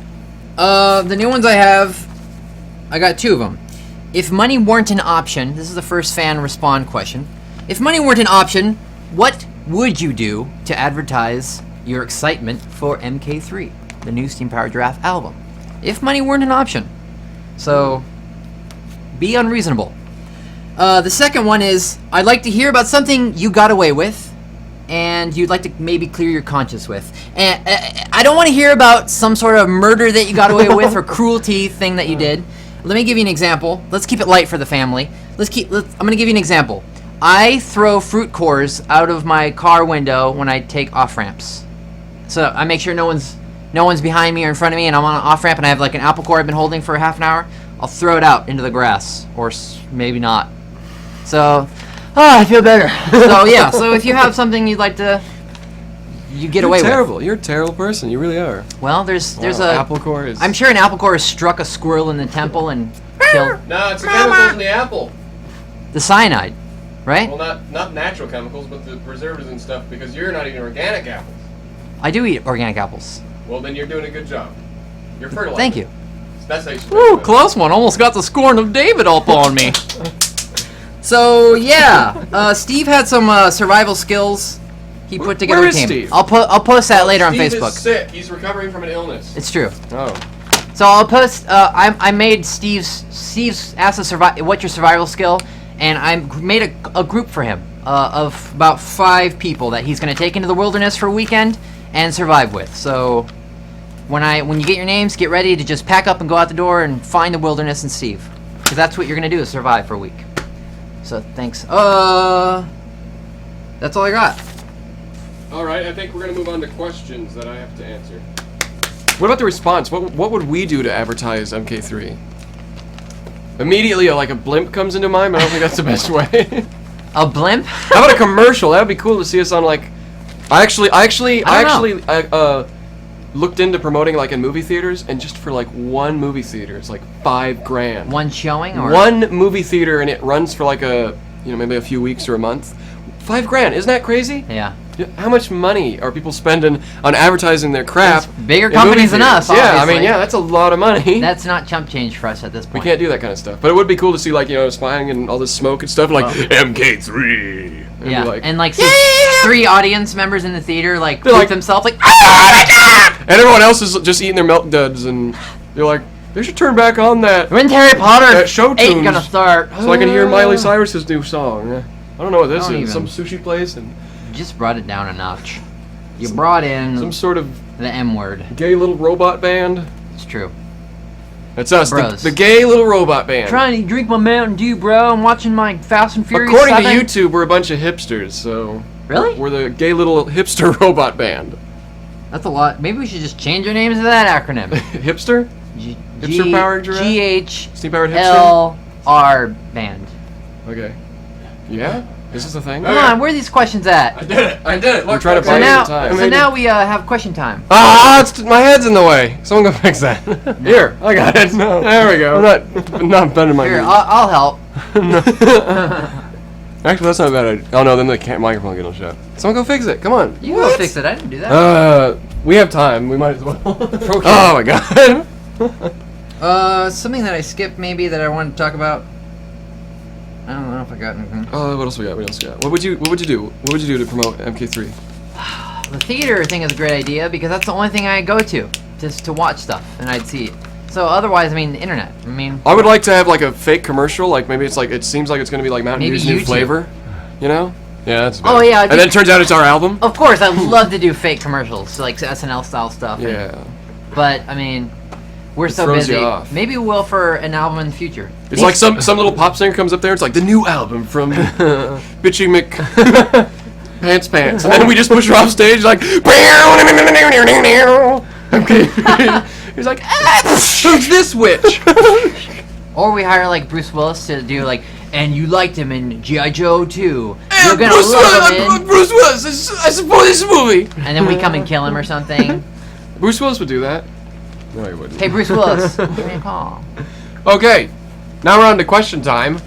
The new ones I got 2 of them. If money weren't an option, this is the first fan respond question. If money weren't an option, what would you do to advertise your excitement for MK3, the new Steam Powered Giraffe album? If money weren't an option. So, be unreasonable. The second one is, I'd like to hear about something you got away with, and you'd like to maybe clear your conscience with. And I don't want to hear about some sort of murder that you got away with or cruelty thing that you did. Let me give you an example. Let's keep it light for the family. I'm going to give you an example. I throw fruit cores out of my car window when I take off ramps. So I make sure no one's behind me or in front of me, and I'm on an off ramp and I have like an apple core I've been holding for half an hour. I'll throw it out into the grass, or maybe not. So, I feel better. So yeah, so if you have something you'd like to, you get away Terrible. with. You're a terrible person. You really are. Well, there's Wow, a apple core is. I'm sure an apple core has struck a squirrel in the temple and killed No, it's the chemicals in the apple. the cyanide, right? Well, not natural chemicals, but the preservatives and stuff. Because you're not eating organic apples. I do eat organic apples. Well, then you're doing a good job. You're fertilizing. Thank you. That's how you should Woo, do it. close one. Almost got the scorn of David up on me. So yeah, Steve had some survival skills. He put together where a team. is Steve? I'll post that later on Steve Facebook. is sick. He's recovering from an illness. It's true. Oh. So I'll post. I made Steve's asked to survive. What's your survival skill? And I made a group for him of about 5 people that he's going to take into the wilderness for a weekend and survive with. So when you get your names, get ready to just pack up and go out the door and find the wilderness and Steve, because that's what you're going to do is survive for a week. So thanks. That's all I got. All right, I think we're gonna move on to questions that I have to answer. What about the response? What would we do to advertise MK3? Immediately, like a blimp comes into mind, but I don't think that's the best way. A blimp? How about a commercial? That would be cool to see us on like. I actually looked into promoting like in movie theaters, and just for like one movie theater, it's like $5,000. One showing or One movie theater, and it runs for like maybe a few weeks or a month. $5,000, isn't that crazy? Yeah. How much money are people spending on advertising their crap? It's bigger in companies movie than us, theaters? Yeah, I obviously. mean, that's a lot of money. That's not chump change for us at this We point. can't do that kind of stuff. But it would be cool to see, like, spying and all this smoke and stuff, like MK3. And Yeah, be like, and like see 3 audience members in the theater like They're poop like- themselves like and everyone else is just eating their milk duds, and they're like, they should turn back on that when's Harry Potter That show 8 tunes. gonna start? so I can hear Miley Cyrus's new song. Yeah. I don't know what this Don't is. even. Some sushi place and Just brought it down a notch. You brought in some sort of the M word. gay little robot band. It's true. That's us, Bros. the gay little robot band. Trying to drink my Mountain Dew, bro. I'm watching my Fast and Furious. According 7. to YouTube, we're a bunch of hipsters, so Really? we're the gay little hipster robot band. That's a lot. Maybe we should just change our names to that acronym. Hipster? Hipster Powered Giraffe? Steam Powered Hipster? GHLR band. Okay. Yeah? Is this a thing? Come on, where are these questions at? I did it. Look, trying to So buy now, time. so now we have question time. My head's in the way. Someone go fix that. Here, I got it. No. There we go. I'm not bending my Here, knees. I'll help. Actually, that's not a bad idea. Oh no, then the microphone will get shut. Someone go fix it. Come on. You can go fix it. I didn't do that. We have time. We might as well. Oh my god. Something that I skipped maybe that I wanted to talk about. I don't know if I got anything. Oh, what else we got? What would you do? What would you do to promote MK3? The theater thing is a great idea because that's the only thing I go to, just to watch stuff, and I'd see it. So otherwise, I mean, the internet. I mean, I would like to have like a fake commercial, like maybe it's like it seems like it's gonna be like Mountain Maybe Dew's new YouTube. flavor, you know? Yeah, that's. Oh, yeah, I and then it turns out it's our album. of course, I'd love to do fake commercials, like SNL style stuff. Yeah. But I mean, we're so throws busy. you off. Maybe we'll for an album in the future. It's like some little pop singer comes up there. It's like the new album from Bitchy Mc Pants, and then we just push her off stage like. Okay. He's like, who's this witch? Or we hire like Bruce Willis to do like, and you liked him in G.I. Joe 2. You're gonna Bruce love him Willis, in... Bruce Willis, I support this movie. And then we come and kill him or something. Bruce Willis would do that. No, he wouldn't. Hey, Bruce Willis, give me a call. Okay, now we're on to question time.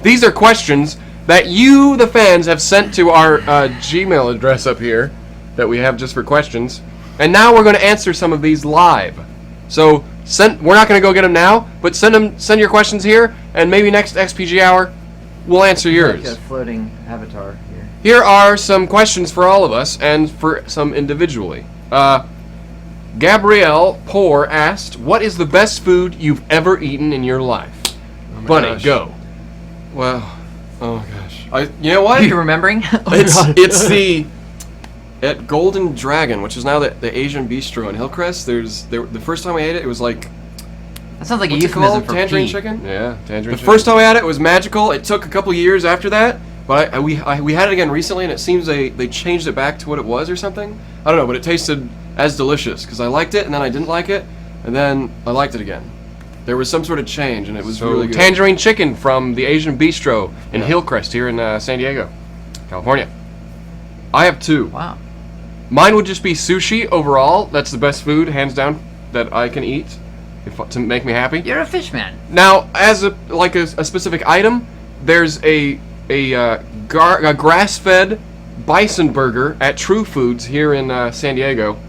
These are questions that you, the fans, have sent to our Gmail address up here that we have just for questions. And now we're going to answer some of these live. So we're not going to go get them now, but send your questions here, and maybe next XPG hour we'll answer yours. Like a floating avatar here. Here are some questions for all of us and for some individually. Gabrielle Poor asked, "What is the best food you've ever eaten in your life?" Bunny, gosh. go. Wow. Oh my gosh. You know what? Are you remembering? It's the at Golden Dragon, which is now the Asian bistro in Hillcrest. The first time we ate it, it was like, That sounds like a what's it euphemism called? for Tangerine pee. chicken. Yeah, tangerine. The first time we had it was magical. It took a couple years after that, but we had it again recently, and it seems they changed it back to what it was or something. I don't know, but it tasted as delicious because I liked it, and then I didn't like it, and then I liked it again. There was some sort of change, and it was really good. Tangerine chicken from the Asian Bistro in Hillcrest here in San Diego, California. I have two. Wow. Mine would just be sushi overall. That's the best food, hands down, that I can eat to make me happy. You're a fish man. Now, as a specific item, there's a grass-fed bison burger at True Foods here in San Diego,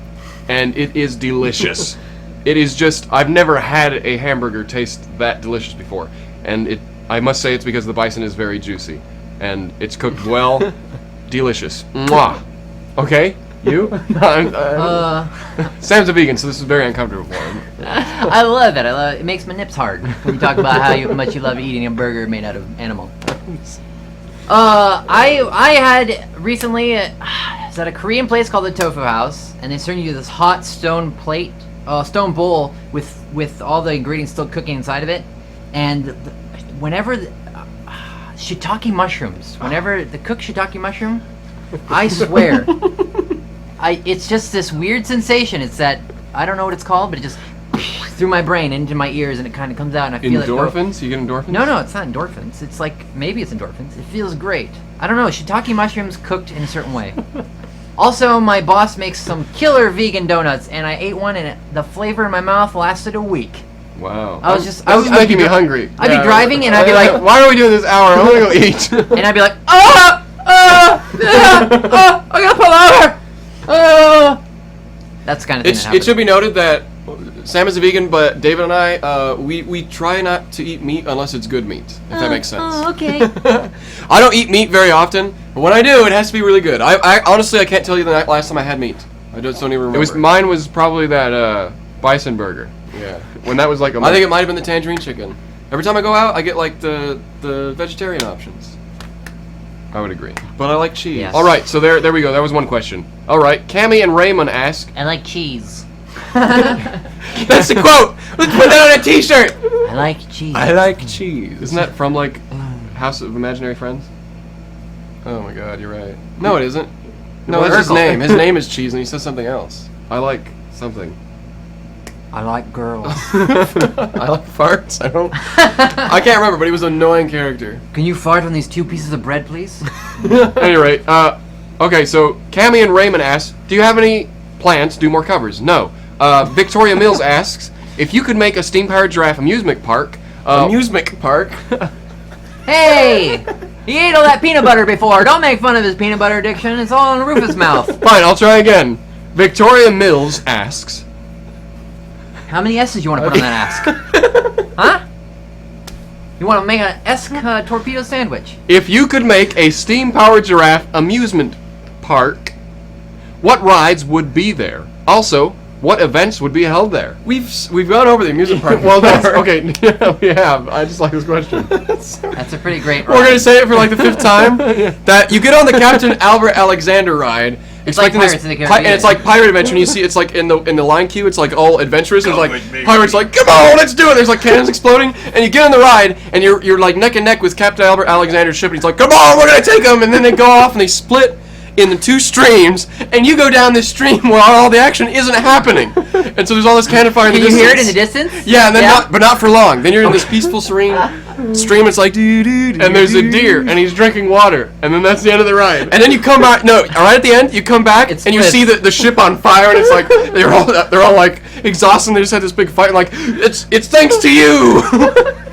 and it is delicious. It is just, I've never had a hamburger taste that delicious before, and I must say it's because the bison is very juicy, and it's cooked well. Delicious. Mwah. Okay, you? Sam's a vegan, so this is very uncomfortable for him. I love it. It makes my nips hard when you talk about how much you love eating a burger made out of animal. I had recently it's at a Korean place called the Tofu House, and they serve you this hot stone bowl with all the ingredients still cooking inside of it, and whenever shiitake mushrooms, whenever the cooked shiitake mushroom, I swear, it's just this weird sensation. It's that I don't know what it's called, but it just through my brain into my ears, and it kind of comes out, and I feel Endorphins? You get endorphins? No, it's not endorphins. It's like, maybe it's endorphins. It feels great. I don't know, shiitake mushrooms cooked in a certain way. Also, my boss makes some killer vegan donuts, and I ate one, and the flavor in my mouth lasted a week. Wow. I was just... This is making me hungry. I'd be driving, and I'd be like... Why are we doing this hour? I want to go eat. And I'd be like, I gotta pull over! That's the kind of thing that happens. It should be noted that Sam is a vegan, but David and I, we try not to eat meat unless it's good meat, if that makes sense. Oh, okay. I don't eat meat very often, but when I do, it has to be really good. I honestly, I can't tell you the last time I had meat. I just don't even remember. Mine was probably that bison burger. Yeah. When that was like I think it might have been the tangerine chicken. Every time I go out, I get like the vegetarian options. I would agree. But I like cheese. Yes. All right, so there we go. That was one question. All right, Cammy and Raymond ask. I like cheese. That's the quote. Let's put that on a T-shirt. I like cheese. I like cheese. Isn't that from like House of Imaginary Friends? Oh my God, you're right. No, it isn't. No, Well, that's his Urkel. name. His name is Cheese, and he says something else. I like something. I like girls. I like farts. I can't remember, but he was an annoying character. Can you fart on these 2 pieces of bread, please? Anyway, okay, so Cammy and Raymond ask, do you have any plans to do more covers? No. Victoria Mills asks, if you could make a steam-powered giraffe amusement park... Amusement park. Hey! He ate all that peanut butter before. Don't make fun of his peanut butter addiction. It's all in Rufus' mouth. Fine, I'll try again. Victoria Mills asks... How many S's you want to put on that ask? Huh? You want to make an S torpedo sandwich? If you could make a steam-powered giraffe amusement park, what rides would be there? Also, what events would be held there? We've gone over the amusement park. Well, that's... before. Okay, yeah, we have. I just like this question. That's a pretty great We're ride. gonna say it for like the 5th time. That you get on the Captain Albert Alexander ride. It's like expecting Pirates of the and Caribbean. it's like Pirate Adventure. And you see, it's like in the line queue. It's like all adventurous. There's like pirates like, come on, let's do it. There's like cannons exploding, and you get on the ride, and you're like neck and neck with Captain Albert Alexander's ship, and he's like, come on, we're gonna take them, and then they go off and they split in the two streams, and you go down this stream where all the action isn't happening. And so there's all this cannon fire in the Can you distance. hear it in the distance? Yeah, and then but not for long. Then you're in this peaceful, serene stream. It's like, and there's a deer, and he's drinking water, and then that's the end of the ride. And then you come back. No, right at the end, you come back, and you see the ship on fire, and it's like they're all like exhausted. And they just had this big fight, and like it's thanks to you.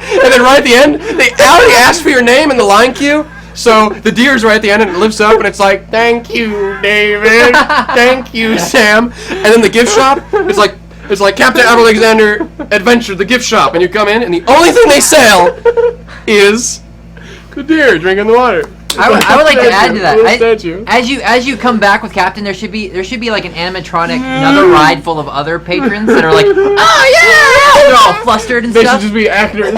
And then right at the end, they already asked for your name in the line queue. So the deer's right at the end, and it lifts up, and it's like, thank you, David. Thank you, Sam. And then the gift shop, it's like Captain Alexander Adventure, the gift shop, and you come in, and the only thing they sell is the deer drinking the water. I would like to add to that. Statue. As you come back with Captain, there should be like an animatronic, another ride full of other patrons that are like, oh yeah, they're all flustered and They stuff. should just be actors.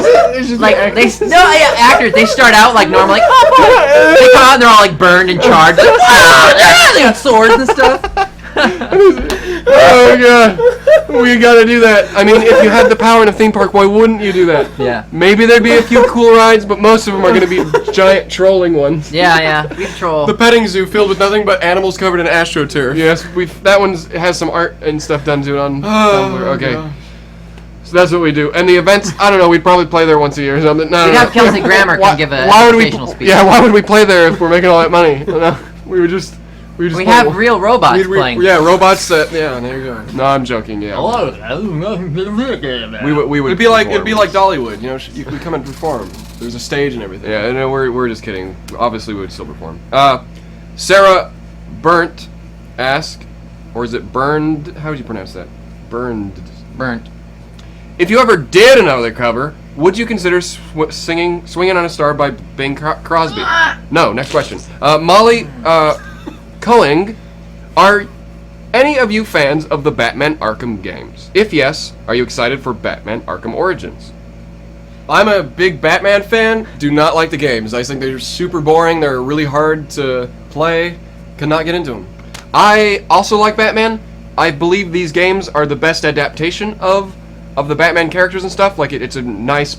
Like actors. They start out like normal, like oh, they come out and they're all like burned and charred. Like, oh, yeah, they got swords and stuff. Oh god, we gotta do that. I mean, if you had the power in a theme park, why wouldn't you do that? Yeah. Maybe there'd be a few cool rides, but most of them are gonna be giant trolling ones. Yeah. We control. The petting zoo filled with nothing but animals covered in astroturf. Yes, that one has some art and stuff done to it on Tumblr. Okay. God. So that's what we do. And the events, I don't know, we'd probably play there once a year or something. No, We'd have Kelsey Grammer come give a educational speech. Yeah, why would we play there if we're making all that money? No, we have real robots playing. Yeah, robots that. Yeah, there you go. No, I'm joking. Yeah. Hello. We would. It'd be like Dollywood. You know, you can come and perform. There's a stage and everything. Yeah, no, we're just kidding. Obviously, we would still perform. Sarah Burnt asked, or is it Burned? How would you pronounce that? Burnt. If you ever did another cover, would you consider singing "Swinging on a Star" by Bing Crosby? No. Next question. Molly Culling, are any of you fans of the Batman Arkham games? If yes, are you excited for Batman Arkham Origins? I'm a big Batman fan. Do not like the games. I think they're super boring. They're really hard to play. Cannot get into them. I also like Batman. I believe these games are the best adaptation of the Batman characters and stuff. Like it's a nice,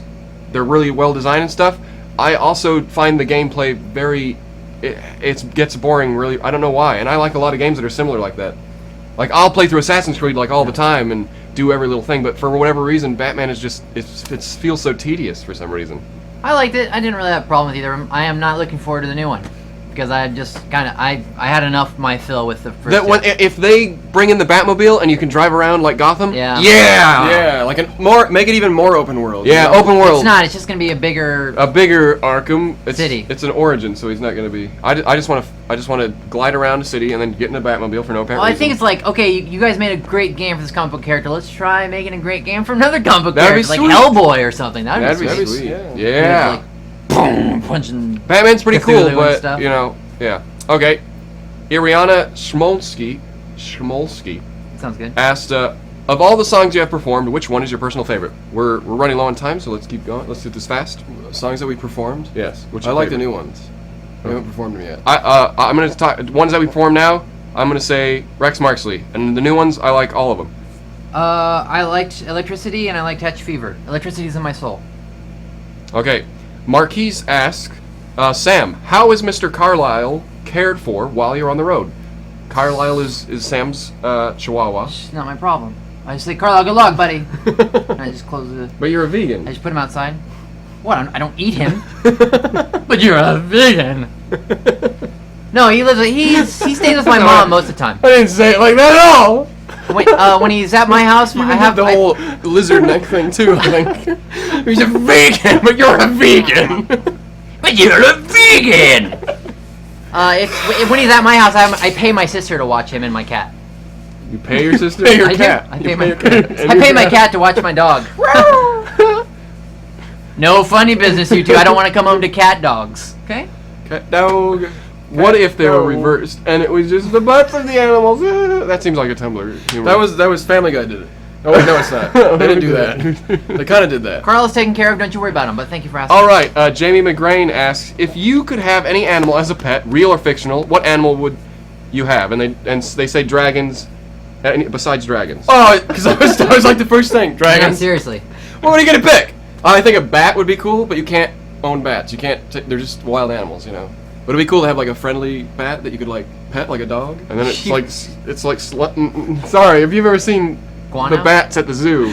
they're really well designed and stuff. I also find the gameplay very, it gets boring really. I don't know why. And I like a lot of games that are similar like that. Like I'll play through Assassin's Creed like all the time and do every little thing, but for whatever reason, Batman is just it feels so tedious for some reason. I liked it. I didn't really have a problem with either. I am not looking forward to the new one because I just kind of I had enough my fill with the first. If they bring in the Batmobile and you can drive around like Gotham, yeah, like make it even more open world. Yeah, open world. It's not. It's just gonna be a bigger Arkham city. It's an origin, so he's not gonna be. I just want to glide around the city and then get in a Batmobile for no apparent reason. I think it's like, okay, you guys made a great game for this comic book character. Let's try making a great game for another comic book character, like Hellboy or something. That'd be sweet. Yeah. Like, boom, punching. Batman's pretty cool, Cthulhu but stuff. you know, yeah. Okay. Iriana Schmolsky Sounds good. asked, of all the songs you have performed, which one is your personal favorite? We're running low on time, so let's keep going. Let's do this fast. Songs that we performed. Yes. I like the new ones. We haven't performed them yet. I'm gonna talk ones that we perform now. I'm gonna say Rex Marksley, and the new ones I like all of them. I liked Electricity and I liked Hatch Fever. Electricity's in my soul. Okay. Marquise asks, Sam, how is Mr. Carlisle cared for while you're on the road? Carlisle is Sam's chihuahua. It's not my problem. I just say, Carlisle, good luck, buddy. And I just close the. But you're a vegan. I just put him outside. What? I don't eat him. But you're a vegan. No, he lives. He stays with my mom most of the time. I didn't say it like that at all. When he's at my house, I have the whole lizard neck thing too. I think he's a vegan, but you're a vegan. But you're a vegan. If when he's at my house, I pay my sister to watch him and my cat. You pay your sister? Pay your cat. I pay my cat to watch my dog. No funny business, you two. I don't want to come home to cat dogs. Okay? Cat dog. What if they were reversed and it was just the butts of the animals? That seems like a Tumblr humor. That was Family Guy did it. Oh wait, no, it's not. They didn't do that. They kind of did that. Carl is taken care of. Don't you worry about him. But thank you for asking. All right. Jamie McGrain asks, if you could have any animal as a pet, real or fictional, what animal would you have? And they say dragons. Besides dragons. Oh, because I was like the first thing. Dragons. Yeah, seriously. What are you gonna pick? I think a bat would be cool, but you can't own bats. You can't. They're just wild animals, you know. Would it be cool to have like a friendly bat that you could like pet like a dog? And then it's like sorry, have you ever seen Guano? the bats at the zoo?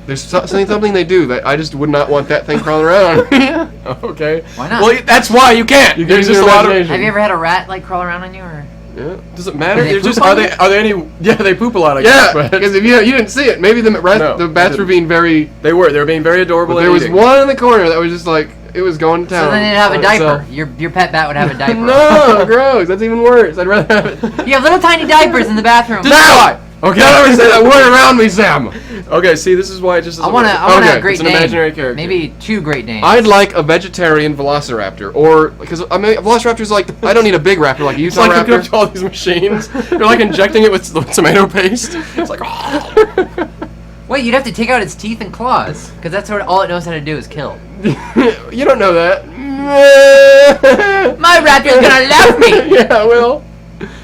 There's something they do that I just would not want that thing crawling around. Okay. Why not? Well, that's why you can't. There's just a lot of. Have you ever had a rat like crawl around on you, or? Yeah. Does it matter? Do they They're just poop are on they you? are they any? Yeah, they poop a lot. I guess. Yeah, because if you didn't see it, maybe the bats were being very. They were being very adorable. But and there was eating. one in the corner that was just like it was going to town. So then it'd have a by diaper. itself. Your pet bat would have a diaper. No, gross. That's even worse. I'd rather have it. You have little tiny diapers in the bathroom. Now, okay. Don't ever say that word around me, Sam. Okay, see, this is why it just. I want to have Okay, a great it's an name. imaginary character. Maybe 2 great names. I'd like a vegetarian velociraptor, or because I mean, velociraptor's like I don't need a big raptor like a It's Utah like hooking up raptor. to all these machines. You're like injecting it with tomato paste. It's like. Wait, you'd have to take out its teeth and claws, because that's what all it knows how to do is kill. You don't know that. My raptor's gonna love me Yeah, well.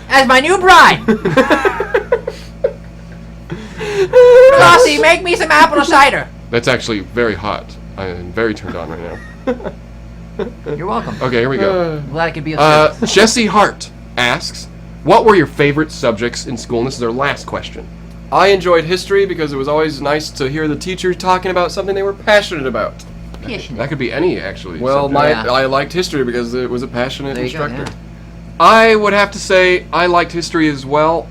as my new bride. Flossie, make me some apple cider. That's actually very hot. I am very turned on right now. You're welcome. Okay, here we go. I'm glad I could be of service. Jesse Hart asks, "What were your favorite subjects in school?" And this is our last question. I enjoyed history because it was always nice to hear the teacher talking about something they were passionate about. That could be any actually. Well, subject. Yeah. I liked history because it was a passionate There you go, instructor. yeah. I would have to say I liked history as well.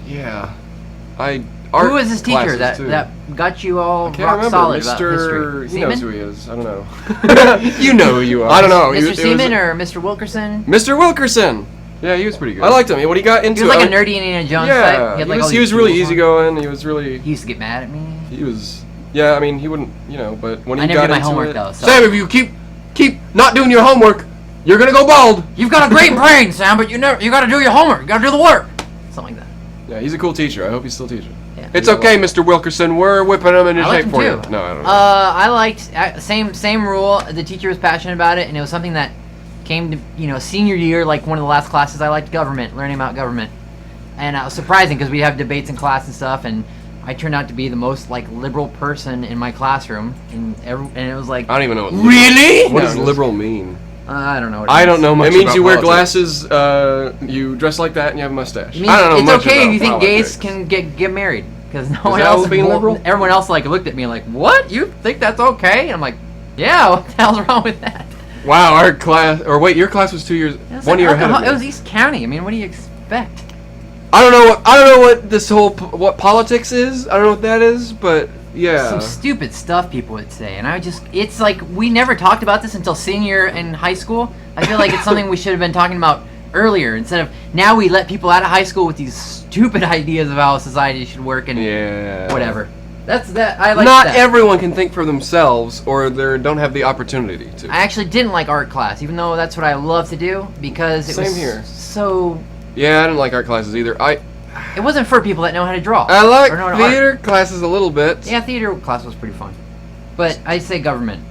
Yeah, art Who was this teacher classes, too. that got you all I can't rock remember. solid about Mr. history? He knows Seaman? who he is. I don't know. You know who you are. I don't know. Mr. It was- Seaman or Mr. Wilkerson? Mr. Wilkerson. Yeah, he was pretty good. I liked him. When he got into He was like it, a nerdy Indiana Jones Yeah, type. He, had, like, all he these was really tools on. easygoing. He was really. He used to get mad at me. He was. Yeah, I mean, he wouldn't. But when he I never got did my into homework it, though. So. Sam, if you keep not doing your homework, you're gonna go bald. You've got a great brain, Sam, but you got to do your homework. You got to do the work. Something like that. Yeah, he's a cool teacher. I hope he's still teaching. Yeah. It's okay, Mr. Wilkerson. We're whipping him into I liked shape him for you. too. No, I don't know. I liked same rule. The teacher was passionate about it, and it was something that came to senior year, like one of the last classes. I liked government, learning about government, and it was surprising because we'd have debates in class and stuff, and I turned out to be the most like liberal person in my classroom, and it was like I don't even know what really. What No, does just- liberal mean? I don't know. What it I means. don't know much It means about you wear politics. glasses, you dress like that, and you have a mustache. It means I don't know it's much okay about if you think politics. gays can get married, because no one that else being liberal? everyone else like looked at me like, what? You think that's okay? And I'm like, yeah. What the hell's wrong with that? Wow, our class, or wait, your class was 2 years, It was 1 like year ahead of me. It was East County. I mean, what do you expect? I don't know what this whole what politics is. I don't know what that is, but yeah. Some stupid stuff people would say, and it's like we never talked about this until senior in high school. I feel like it's something we should have been talking about earlier instead of now we let people out of high school with these stupid ideas of how society should work and Yeah. whatever. That's that. I like Not that. everyone can think for themselves, or they don't have the opportunity to. I actually didn't like art class, even though that's what I love to do because it Same was here. so. Yeah, I didn't like art classes either. It wasn't for people that know how to draw. I like or know how to art. theater classes a little bit. Yeah, theater class was pretty fun, but I say government.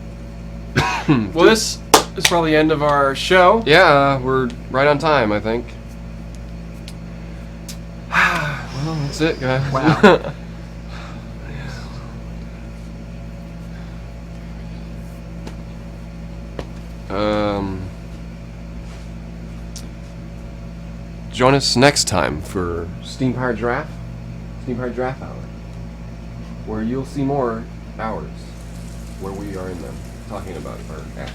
Well, this is probably the end of our show. Yeah, we're right on time, I think. Well, that's it, guys. Wow. Join us next time for Steam Powered Giraffe Hour, where you'll see more hours where we are in them talking about our app.